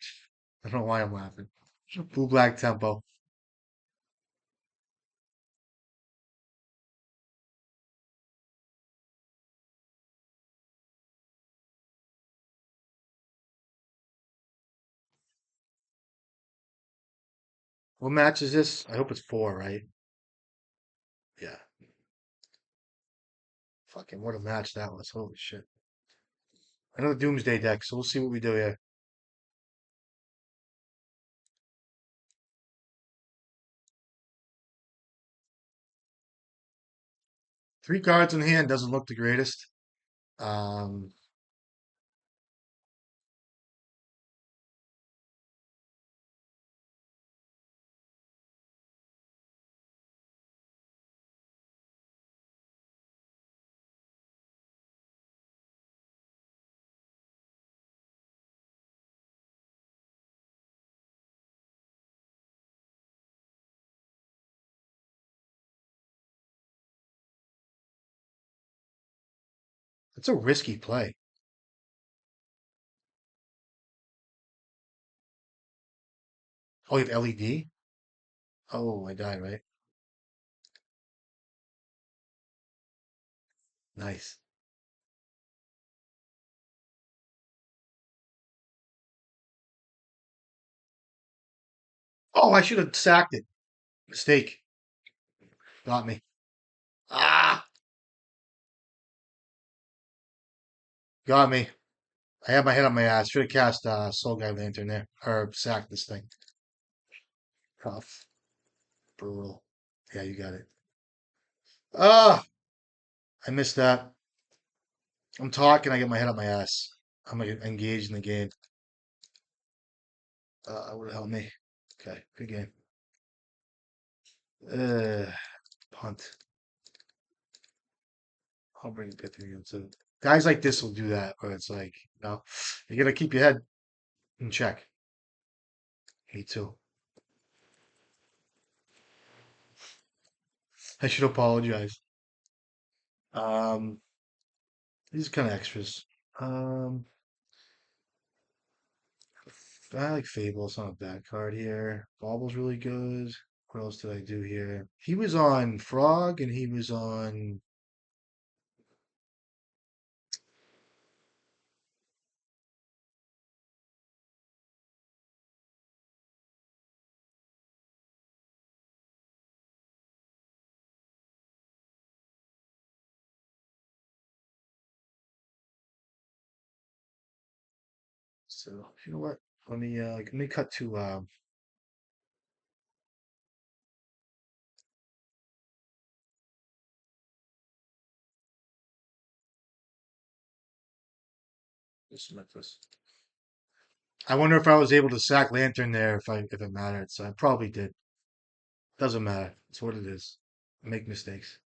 don't know why I'm laughing. Blue black tempo. What match is this? I hope it's 4, right? Yeah. Fucking what a match that was. Holy shit. Another Doomsday deck, so we'll see what we do here. 3 cards in hand doesn't look the greatest. Um, it's a risky play. Oh, you have LED? Oh, I died, right? Nice. Oh, I should have sacked it. Mistake. Got me. Ah, got me. I had my head on my ass. Should have cast Soul Guy Lantern there. Or sacked this thing. Tough. Brutal. Yeah, you got it. Ah, I missed that. I'm talking, I get my head on my ass. I'm like, engaged in the game. Would have helped me. Okay, good game. Uh, punt. I'll bring Pythium too. Guys like this will do that, where it's like, no, you gotta keep your head in check. Me too. I should apologize. Um, these are kind of extras. Um, I like Fable. It's not a bad card here. Bauble's really good. What else did I do here? He was on Frog and he was on. So you know what? Let me cut to this Memphis. I wonder if I was able to sack Lantern there if it mattered. So I probably did. Doesn't matter. It's what it is. I make mistakes.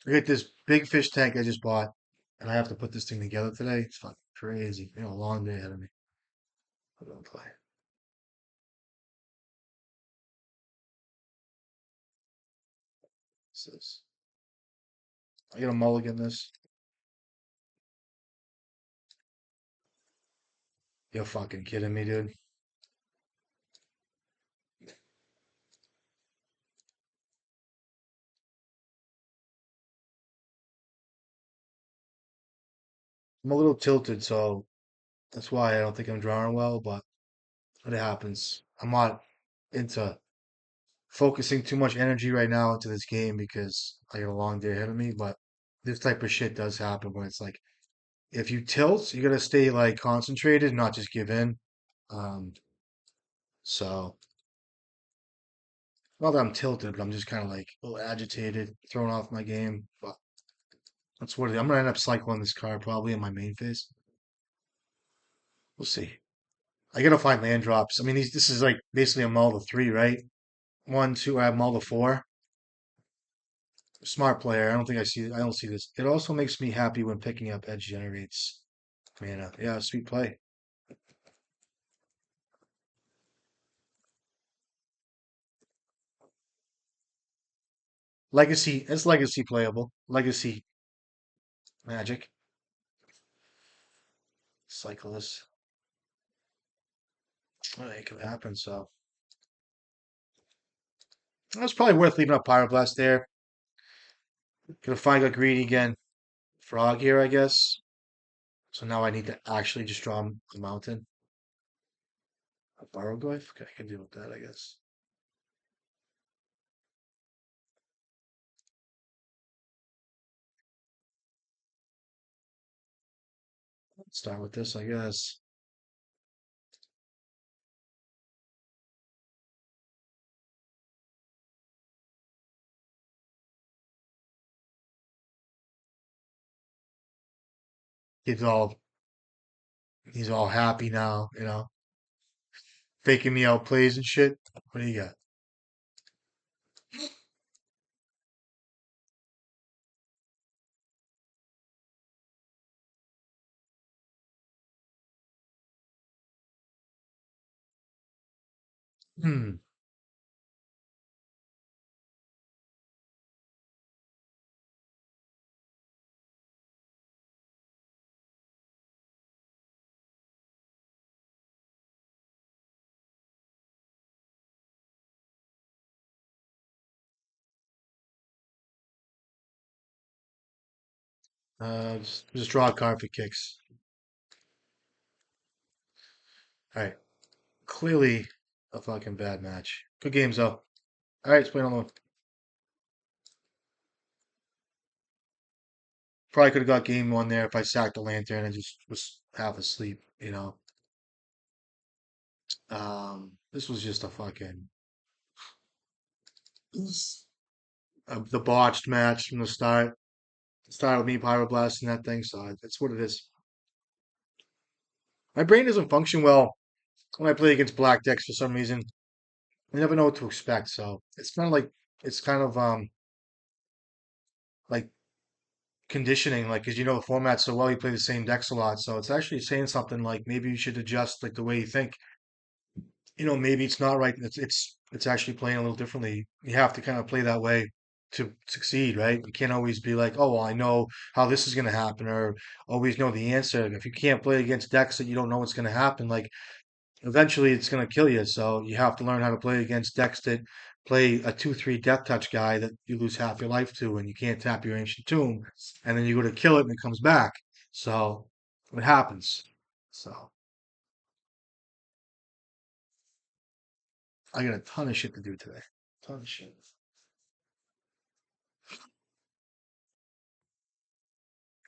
I got this big fish tank I just bought, and I have to put this thing together today. It's fucking crazy. You know, a long day ahead of me. Put it on play. What's this? I got a mulligan this. You're fucking kidding me, dude. I'm a little tilted, so that's why I don't think I'm drawing well, but it happens. I'm not into focusing too much energy right now into this game because I got a long day ahead of me, but this type of shit does happen when it's like if you tilt, you gotta stay like concentrated, not just give in. Um, so not that I'm tilted, but I'm just kind of like a little agitated, thrown off my game. But that's what it is. I'm gonna end up cycling this card probably in my main phase. We'll see. I gotta find land drops. I mean, this is like basically a mull to three, right? One, two, I have mull to four. Smart player. I don't think I see. I don't see this. It also makes me happy when picking up edge generates mana. Yeah, sweet play. Legacy. It's legacy playable. Legacy magic. Cyclist. Well, it could happen. So it's probably worth leaving a Pyroblast there. Gonna find a greedy again. Frog here, I guess. So now I need to actually just draw a mountain. A Barrowglyph? Okay, I can deal with that, I guess. Let's start with this, I guess. He's all he's all happy now, faking me out plays and shit. What do you got? Hmm. Just draw a card for kicks. All right. Clearly a fucking bad match. Good games though. All right, let's play another one. Probably could have got game one there if I sacked the lantern and just was half asleep. This was just a fucking the botched match from the start. Start with me pyroblasting that thing, so that's what it is. My brain doesn't function well when I play against black decks for some reason. I never know what to expect, so it's kind of like conditioning, like because you know the format so well, you play the same decks a lot, so it's actually saying something like maybe you should adjust like the way you think. Maybe it's not right. It's actually playing a little differently. You have to kind of play that way to succeed, right? You can't always be like, oh, well, I know how this is going to happen, or always know the answer. If you can't play against decks that you don't know what's going to happen, like eventually it's going to kill you. So you have to learn how to play against decks that play a 2/3 death touch guy that you lose half your life to, and you can't tap your ancient tomb, and then you go to kill it and it comes back. So it happens. So I got a ton of shit to do today. Ton of shit.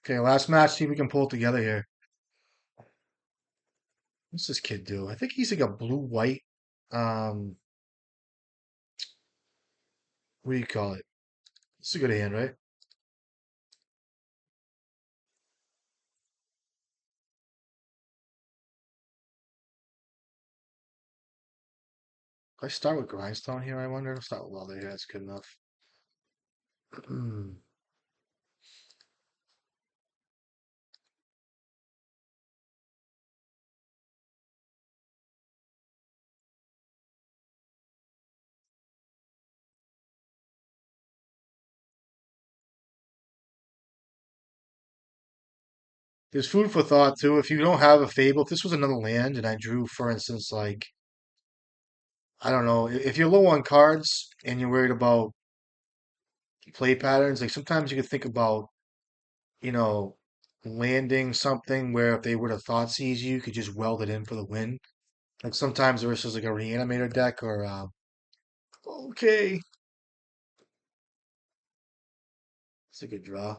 Okay, last match. See if we can pull it together here. What's this kid do? I think he's like a blue white. Um, What do you call it? It's a good hand, right? I start with grindstone here, I wonder. I'll start with leather here, that's good enough. There's food for thought too. If you don't have a Fable, if this was another land and I drew, for instance, like, I don't know, if you're low on cards and you're worried about play patterns, like sometimes you could think about, you know, landing something where if they were to thought seize you, you could just weld it in for the win. Like sometimes versus like a reanimator deck or okay, it's a good draw.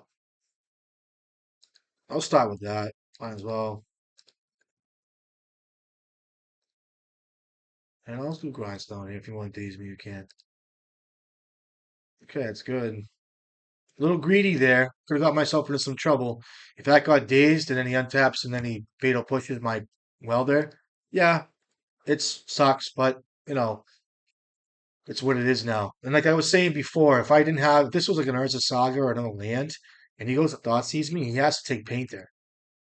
I'll start with that. Might as well. And I'll do grindstone here. If you want to daze me, you can. Okay, that's good. A little greedy there. Could have got myself into some trouble. If that got dazed and then he untaps and then he fatal pushes my welder, yeah, it sucks, but you know, it's what it is now. And like I was saying before, if I didn't have, if this was like an Urza Saga or another land, and he goes to thought seize me, he has to take paint there,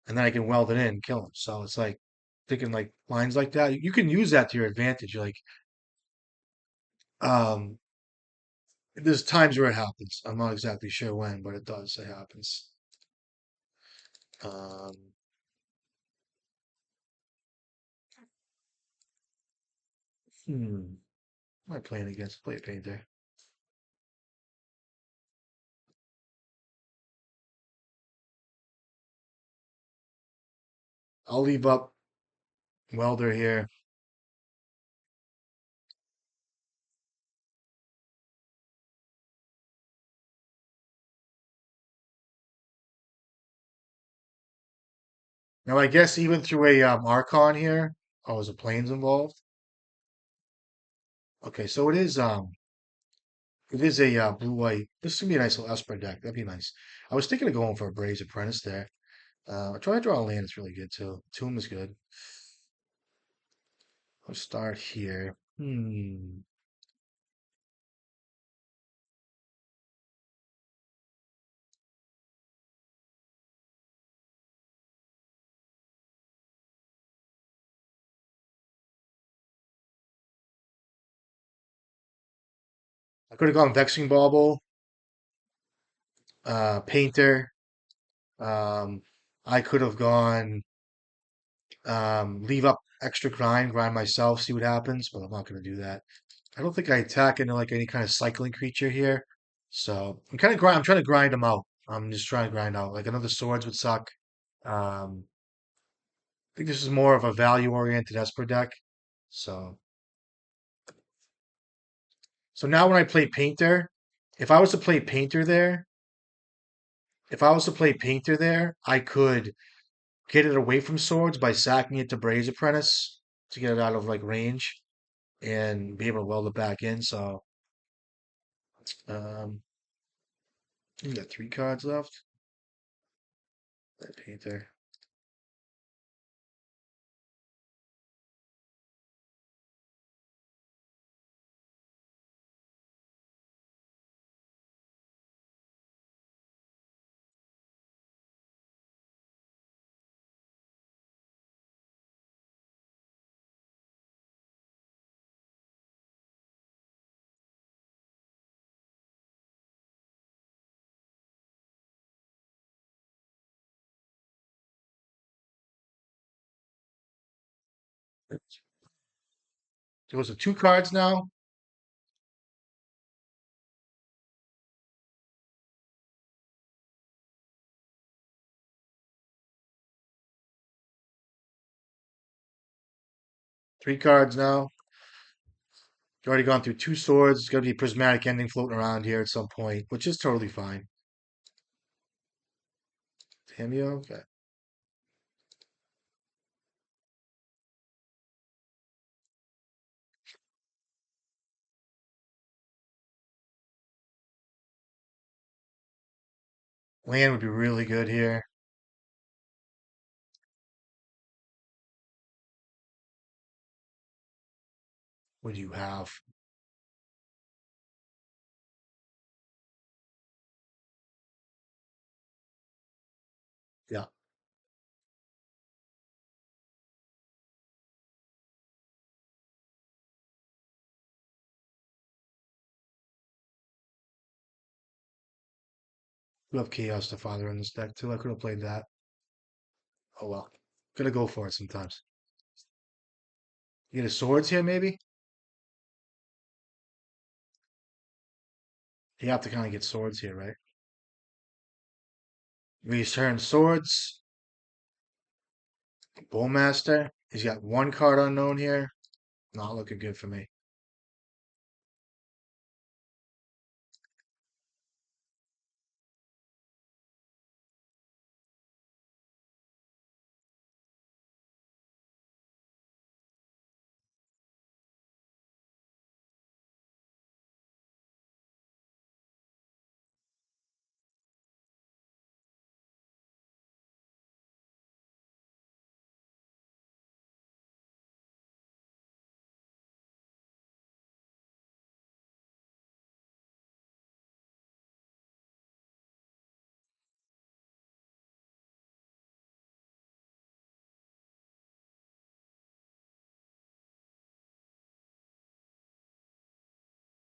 and then I can weld it in and kill him. So it's like thinking like lines like that. You can use that to your advantage. Like, um, there's times where it happens. I'm not exactly sure when, but it does. It happens. Um, hmm. What am I playing against? Play a painter. I'll leave up welder here. Now I guess even through a Archon here. Oh, is the planes involved? Okay, so it is a blue white. This is gonna be a nice little Esper deck. That'd be nice. I was thinking of going for a Braze Apprentice there. I try to draw a land. It's really good too. Tomb is good. I'll start here. I could have gone Vexing Bauble, Painter. Um, I could have gone leave up extra grind myself, see what happens, but I'm not going to do that. I don't think I attack into like any kind of cycling creature here, so I'm kind of grind. I'm trying to grind them out. I'm just trying to grind out. Like another swords would suck. I think this is more of a value-oriented Esper deck. So, so now when I play Painter, if I was to play Painter there, if I was to play Painter there, I could get it away from swords by sacking it to Braze Apprentice to get it out of like range and be able to weld it back in. So, um, you got 3 cards left. That Painter. So was it 2 cards now? 3 cards now. You've already gone through 2 swords. It's going to be a prismatic ending floating around here at some point, which is totally fine. Tamio, okay. Land would be really good here. What do you have? Yeah, you have Chaos the Father in this deck too. I could have played that. Oh well. Gotta go for it sometimes. You get a swords here, maybe? You have to kind of get swords here, right? Return swords. Bowmaster. He's got one card unknown here. Not looking good for me.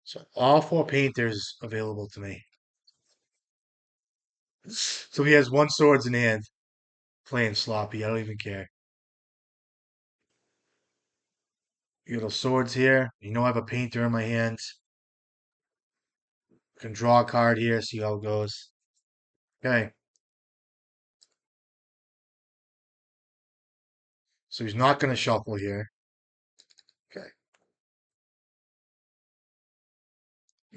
So all four painters available to me. So he has one swords in hand, playing sloppy. I don't even care. You got those swords here. You know I have a painter in my hands. Can draw a card here, see how it goes. Okay, so he's not going to shuffle here. Okay,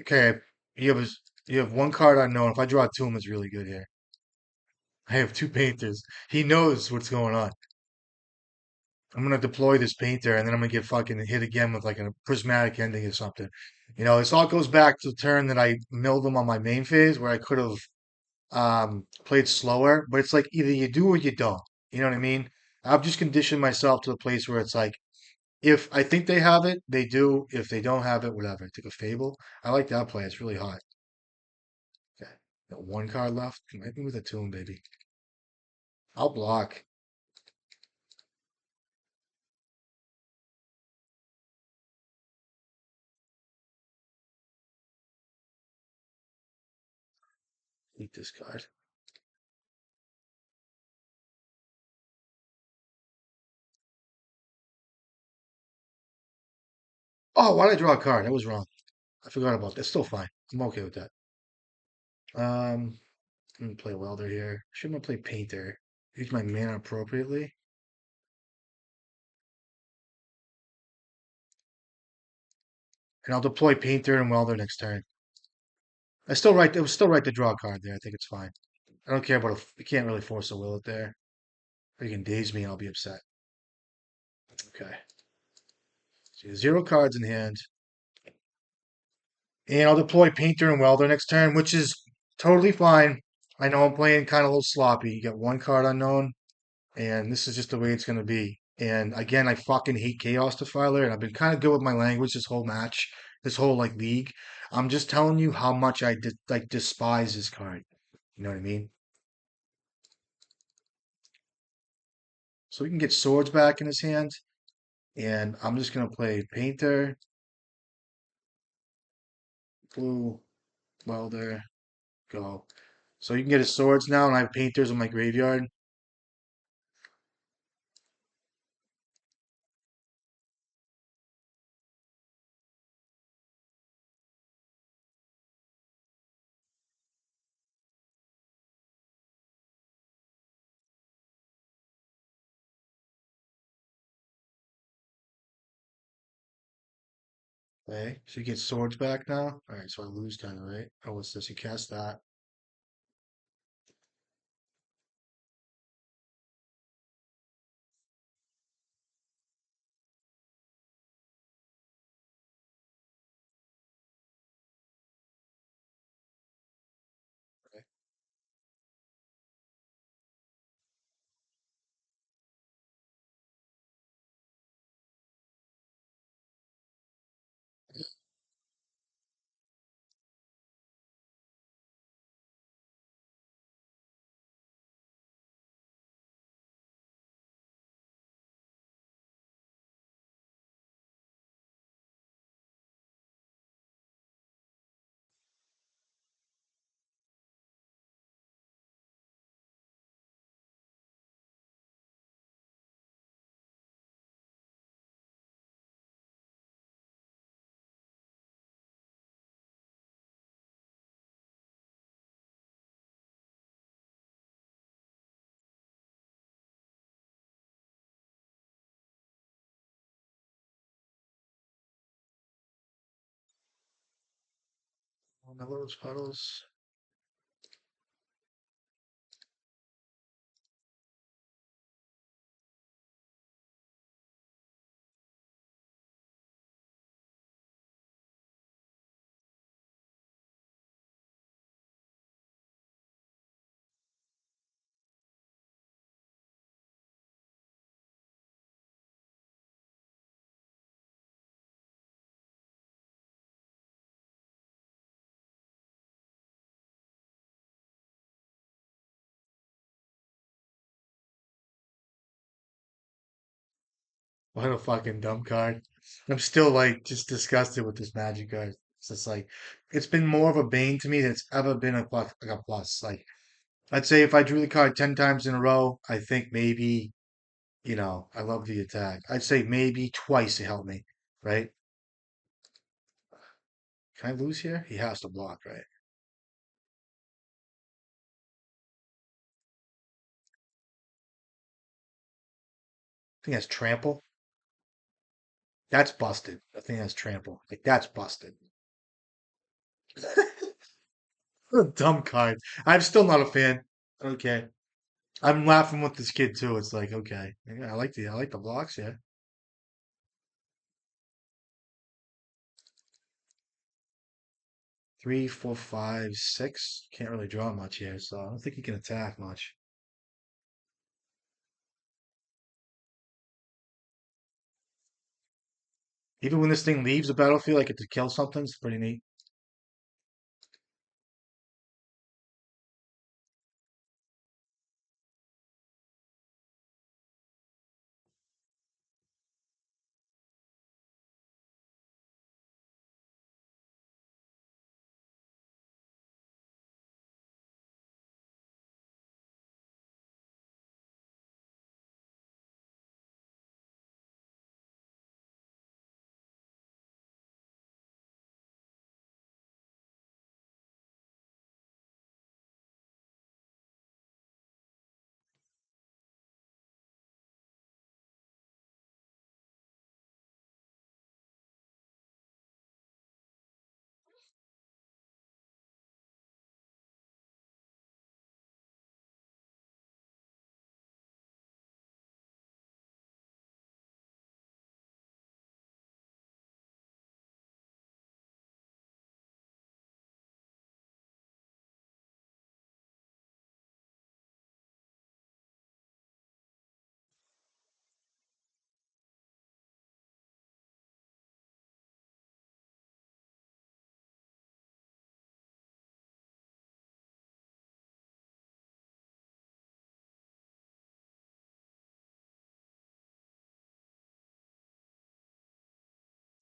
okay. You have one card unknown. If I draw two, it's really good here. I have two painters. He knows what's going on. I'm gonna deploy this painter, and then I'm gonna get fucking hit again with like a prismatic ending or something. You know, this all goes back to the turn that I milled him on my main phase, where I could have played slower. But it's like either you do or you don't. You know what I mean? I've just conditioned myself to a place where it's like, if I think they have it, they do. If they don't have it, whatever. I took a Fable. I like that play. It's really hot. Okay. Got one card left. Might be with a tune, baby. I'll block. Eat this card. Oh, why did I draw a card? That was wrong. I forgot about that. Still fine. I'm okay with that. I'm gonna play welder here. Shouldn't I play painter? Use my mana appropriately. And I'll deploy painter and welder next turn. It was still right to draw a card there. I think it's fine. I don't care about you can't really force a will it there. Or you can daze me and I'll be upset. Okay. So zero cards in hand. And I'll deploy painter and welder next turn, which is totally fine. I know I'm playing kind of a little sloppy. You get one card unknown, and this is just the way it's going to be. And again, I fucking hate Chaos Defiler, and I've been kind of good with my language this whole match, this whole like league. I'm just telling you how much like despise this card. You know what I mean? So we can get swords back in his hand, and I'm just gonna play Painter, Blue, Welder, go. So you can get his swords now, and I have Painters in my graveyard. Okay, so you get swords back now. All right, so I lose kind of right. Oh, what's this? You cast that. Okay. Mellows, puddles. What a fucking dumb card. I'm still like just disgusted with this magic card. It's just like it's been more of a bane to me than it's ever been a plus like a plus. Like I'd say if I drew the card 10 times in a row, I think maybe, I love the attack. I'd say maybe twice it helped me, right? Can I lose here? He has to block, right? I think that's trample. That's busted. I think that's trample. Like that's busted. What a dumb card. I'm still not a fan. Okay. I'm laughing with this kid too. It's like, okay. Yeah, I like the blocks, yeah. 3, 4, 5, 6. Can't really draw much here, so I don't think he can attack much. Even when this thing leaves the battlefield, I get to kill something. It's pretty neat.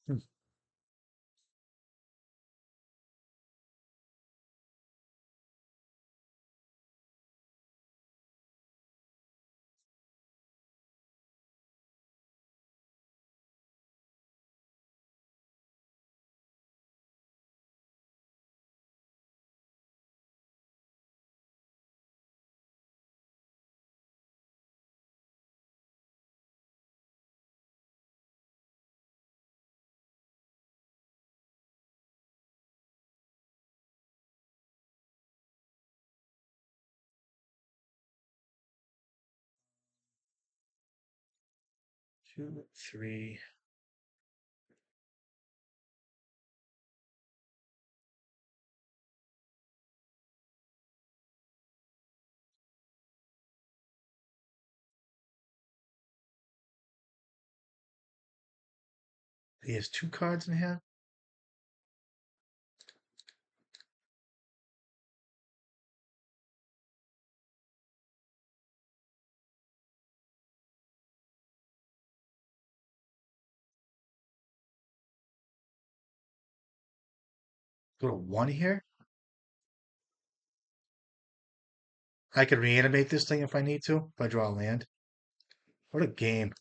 Hmm. Two, three. He has two cards in hand. Go to one here. I can reanimate this thing if I need to. If I draw a land. What a game.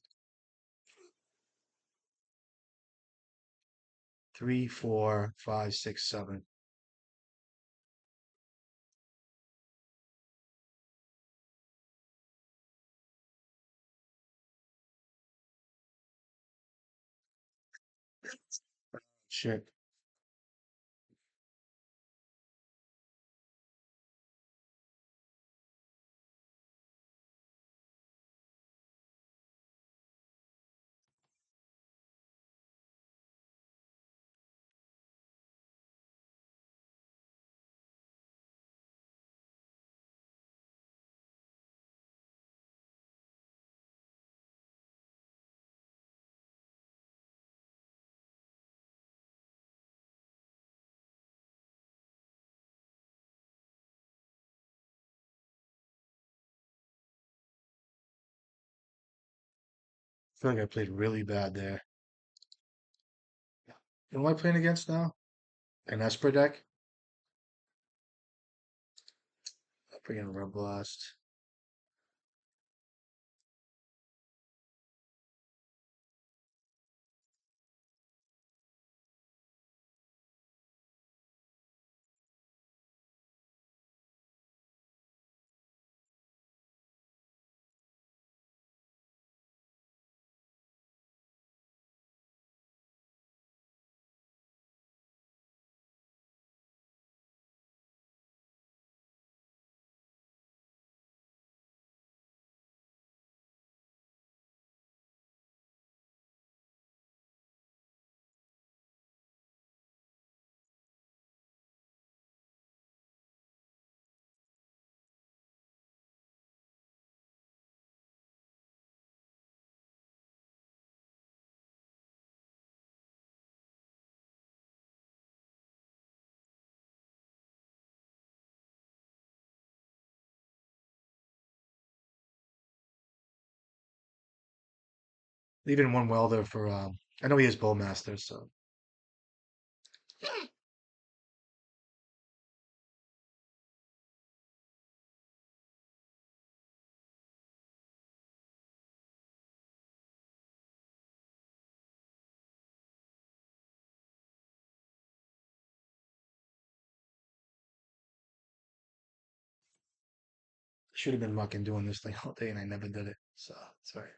3, 4, 5, 6, 7. Shit. feel like I played really bad there. Who am I playing against now? An Esper deck? I'll bring in Red Blast. Leaving one welder for I know he is Bowmaster, so should have been fucking doing this thing all day and I never did it. So sorry.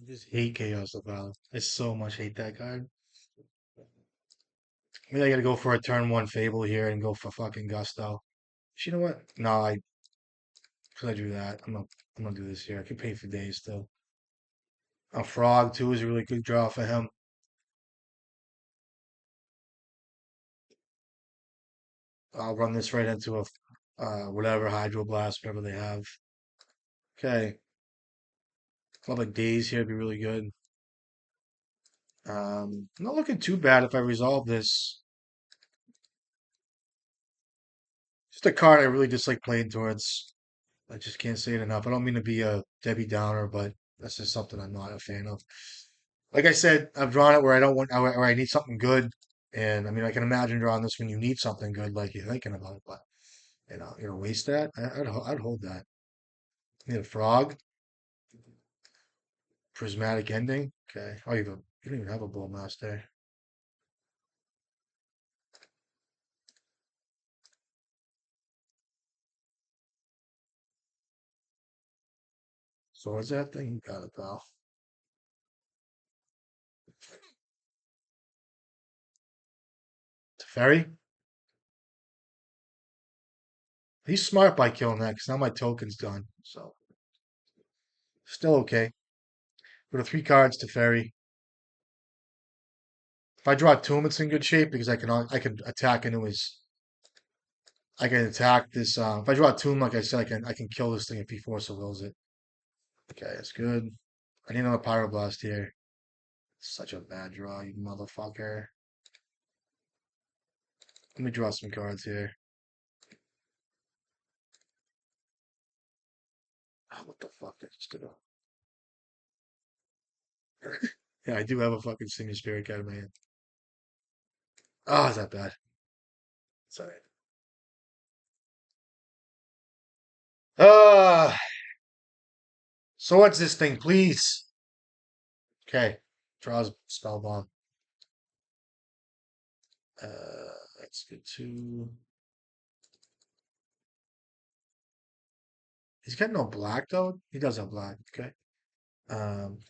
I just hate Chaos of Valor. I so much hate that card. Maybe I gotta go for a turn one Fable here and go for fucking Gusto. You know what? No, I could I do that? I'm gonna do this here. I can pay for days still. A Frog too is a really good draw for him. I'll run this right into a whatever Hydroblast, whatever they have. Okay. Club like Days here would be really good. Not looking too bad if I resolve this. Just a card I really dislike playing towards. I just can't say it enough. I don't mean to be a Debbie Downer, but that's just something I'm not a fan of. Like I said, I've drawn it where I don't want, where I need something good, and I mean I can imagine drawing this when you need something good, like you're thinking about it. But you know, waste that. I'd hold that. Need a frog, prismatic ending. Okay. Oh, you don't even have a Bullmaster. So what's that thing? You got it, pal. Teferi? He's smart by killing that because now my token's done. So still okay. With the three cards to ferry. If I draw a tomb, it's in good shape because I can attack into his. I can attack this. If I draw a tomb, like I said, I can kill this thing if he force of wills it. Okay, that's good. I need another pyroblast here. Such a bad draw, you motherfucker. Let me draw some cards here. Oh, what the fuck did I just do? Yeah, I do have a fucking Singing Spirit card in my hand. Oh, is that bad? Sorry. Ah, So what's this thing, please? Okay. Draws spellbomb. Let's get to. He's got no black though. He does have black. Okay. Um,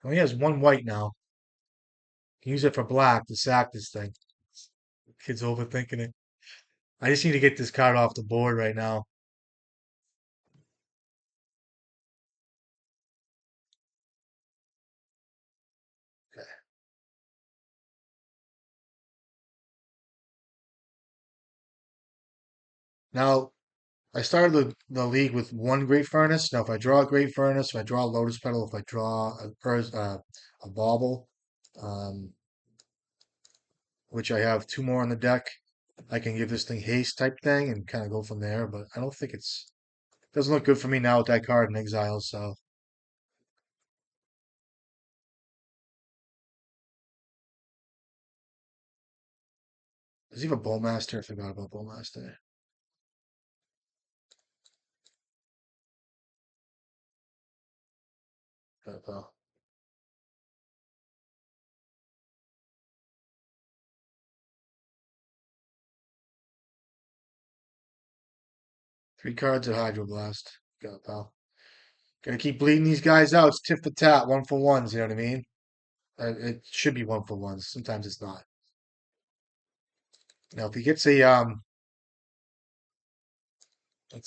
well, he has one white now. He can use it for black to sack this thing. Kid's overthinking it. I just need to get this card off the board right now. Okay. Now, I started the league with one Great Furnace. Now, if I draw a Great Furnace, if I draw a Lotus Petal, if I draw a Bauble, um, which I have two more on the deck, I can give this thing haste type thing and kind of go from there. But I don't think doesn't look good for me now with that card in exile. So does he have a Bowmaster? I forgot about Bowmaster. Well, three cards at Hydroblast. Got it, pal. Gotta keep bleeding these guys out. It's tit for tat, one for ones. You know what I mean? It should be one for ones. Sometimes it's not. Now, if he gets that's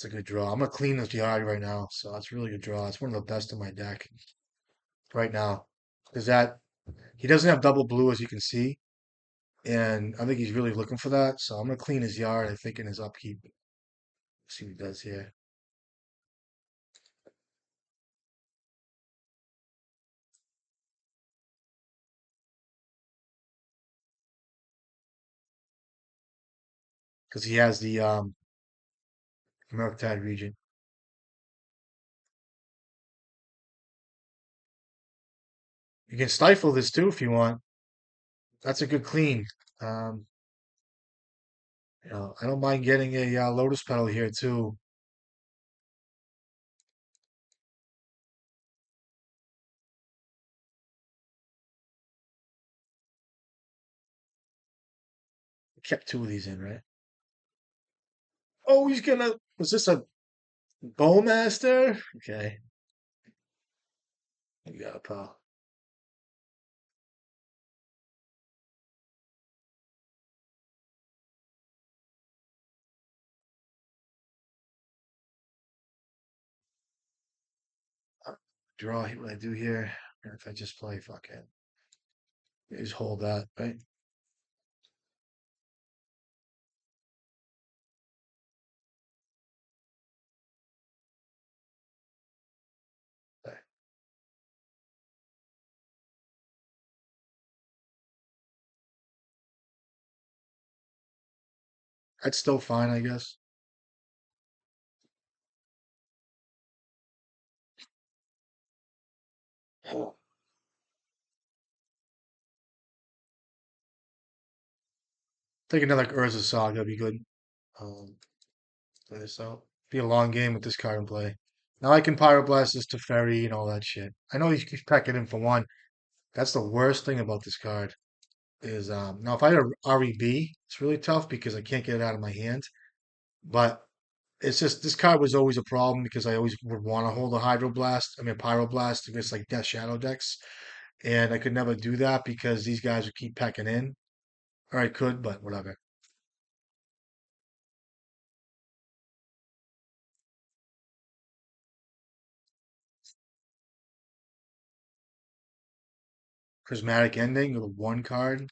a good draw. I'm gonna clean this yard right now, so that's a really good draw. It's one of the best in my deck right now. Because that he doesn't have double blue as you can see, and I think he's really looking for that. So I'm gonna clean his yard. I think in his upkeep. See what he does here. Because he has the Murktide region. You can stifle this too if you want. That's a good clean. Um, I don't mind getting a Lotus Petal here too. Kept two of these in, right? Oh, he's gonna. Was this a Bowmaster? Okay, you got it, pal. Draw. What I do here? If I just play, fuck it. Just hold that, right? Okay. That's still fine, I guess. Take another Urza Saga, that'd be good. Um, play this out. Be a long game with this card in play. Now I can Pyroblast this Teferi and all that shit. I know he's packing in for one. That's the worst thing about this card. Is now if I had a REB, it's really tough because I can't get it out of my hand. But it's just this card was always a problem because I always would want to hold a Hydroblast, I mean Pyroblast against like Death Shadow decks. And I could never do that because these guys would keep pecking in. Or I could, but whatever. Prismatic Ending with a one card.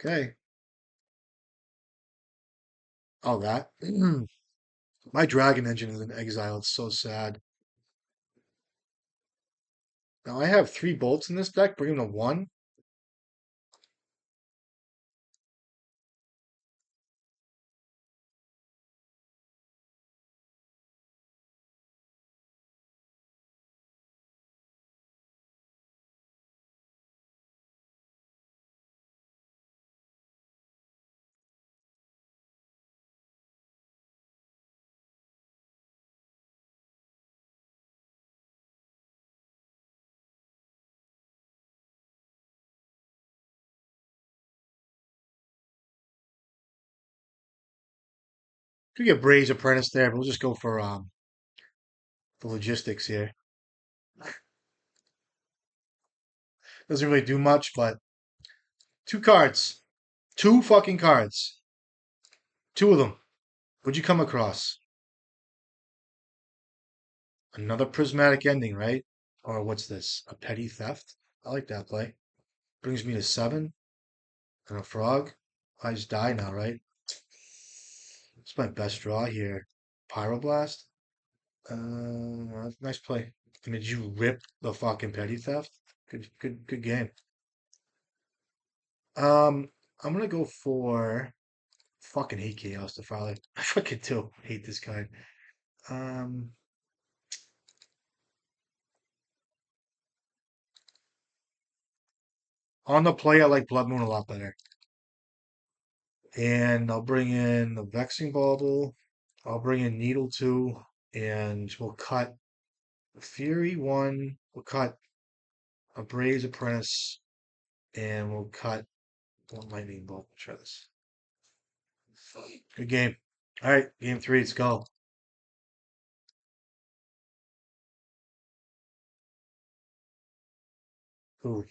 Okay. Oh, that. My dragon engine is in exile. It's so sad. Now I have 3 bolts in this deck. Bring him to 1. Could get Bray's Apprentice there, but we'll just go for the logistics here. Doesn't really do much, but 2 cards. 2 fucking cards. 2 of them. What'd you come across? Another prismatic ending, right? Or what's this? A petty theft? I like that play. Brings me to 7. And a frog. I just die now, right? It's my best draw here. Pyroblast. Nice play. And did you rip the fucking petty theft? Good game. Um, I'm gonna go for fucking hate Chaos Defiler. I fucking do hate this guy. Um, on the play, I like Blood Moon a lot better. And I'll bring in the Vexing Bauble. I'll bring in Needle 2, and we'll cut Fury 1. We'll cut a Bray's Apprentice, and we'll cut one Lightning Bolt. Try this. Good game. All right, game 3. Let's go. Ooh,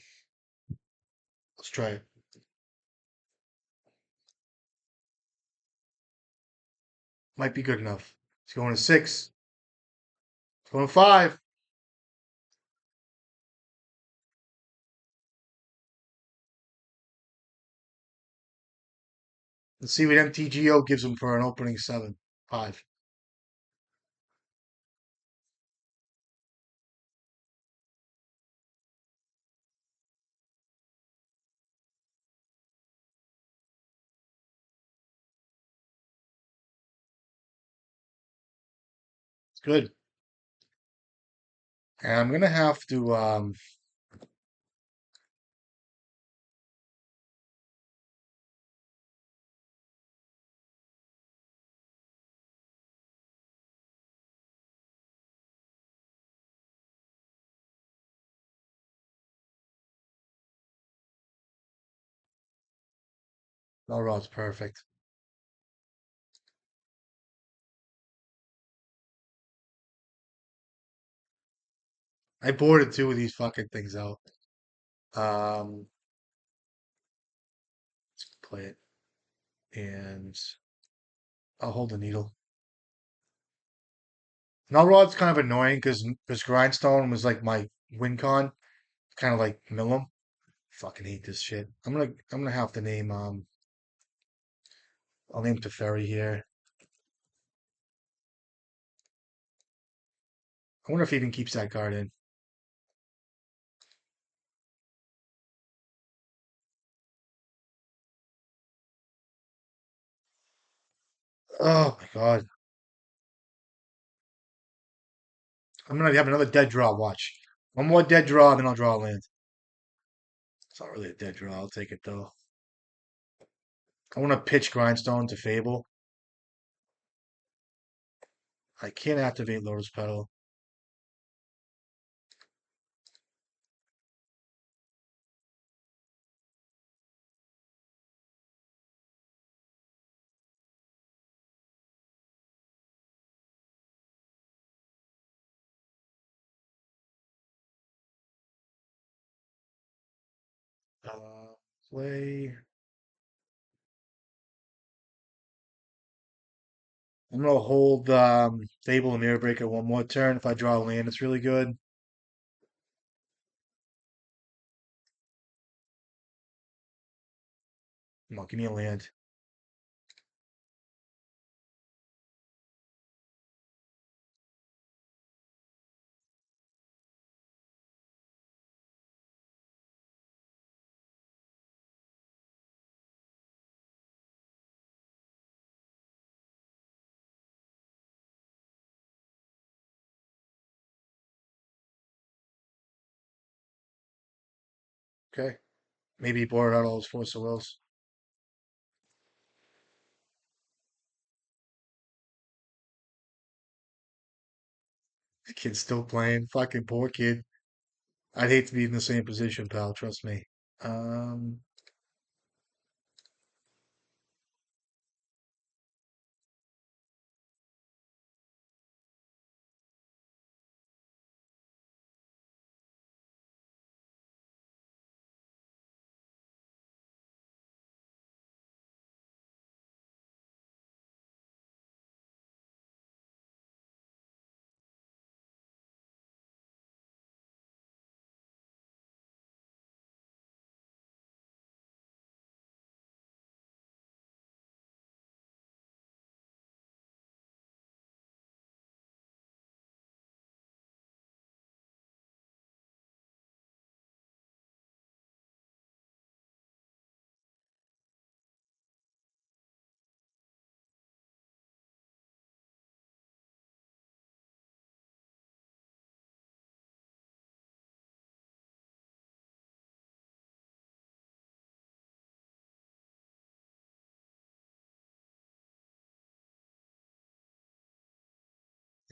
let's try it. Might be good enough. It's going to 6. It's going to 5. Let's see what MTGO gives him for an opening 7. 5. It's good. And I'm gonna have to no rod's perfect. I boarded 2 of these fucking things out. Um play it. And I'll hold the needle. Null rod's kind of annoying because grindstone was like my win con. Kind of like mill 'em. Fucking hate this shit. I'm gonna have to name I'll name Teferi here. I wonder if he even keeps that card in. Oh my god. I'm gonna have another dead draw, watch. One more dead draw, then I'll draw a land. It's not really a dead draw, I'll take it though. I wanna pitch grindstone to Fable. I can't activate Lotus Petal. Uh play. I'm gonna hold Fable and Mirror Breaker one more turn. If I draw a land, it's really good. Come on, give me a land. Okay. Maybe he bored out all his Force of Wills. The kid's still playing. Fucking poor kid. I'd hate to be in the same position, pal. Trust me. Um,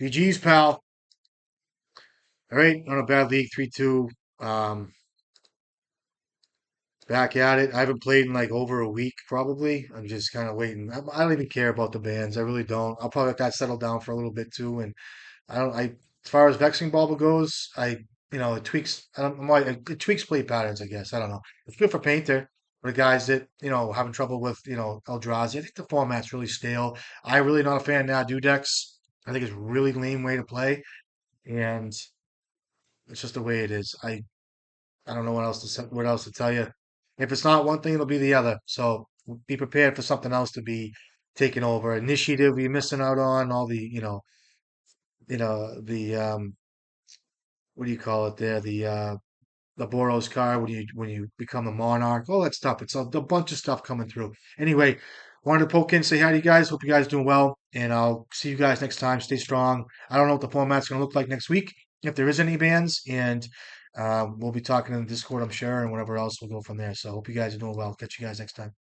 GG's, pal. All right, on a bad league, 3-2. Um, Back at it. I haven't played in like over a week, probably. I'm just kind of waiting. I don't even care about the bands. I really don't. I'll probably let that settle down for a little bit too. And I don't. As far as vexing bauble goes, it tweaks. I don't. It tweaks play patterns. I guess I don't know. It's good for Painter. For the guys that having trouble with Eldrazi, I think the format's really stale. I'm really not a fan of now do decks. I think it's a really lame way to play, and it's just the way it is. I don't know what else to tell you. If it's not one thing, it'll be the other. So be prepared for something else to be taken over. Initiative you're missing out on, all the the what do you call it there? The Boros card when you become a monarch, all that stuff. It's a bunch of stuff coming through. Anyway, wanted to poke in, say hi to you guys. Hope you guys are doing well, and I'll see you guys next time. Stay strong. I don't know what the format's going to look like next week, if there is any bands, and we'll be talking in the Discord, I'm sure, and whatever else we'll go from there. So hope you guys are doing well. Catch you guys next time.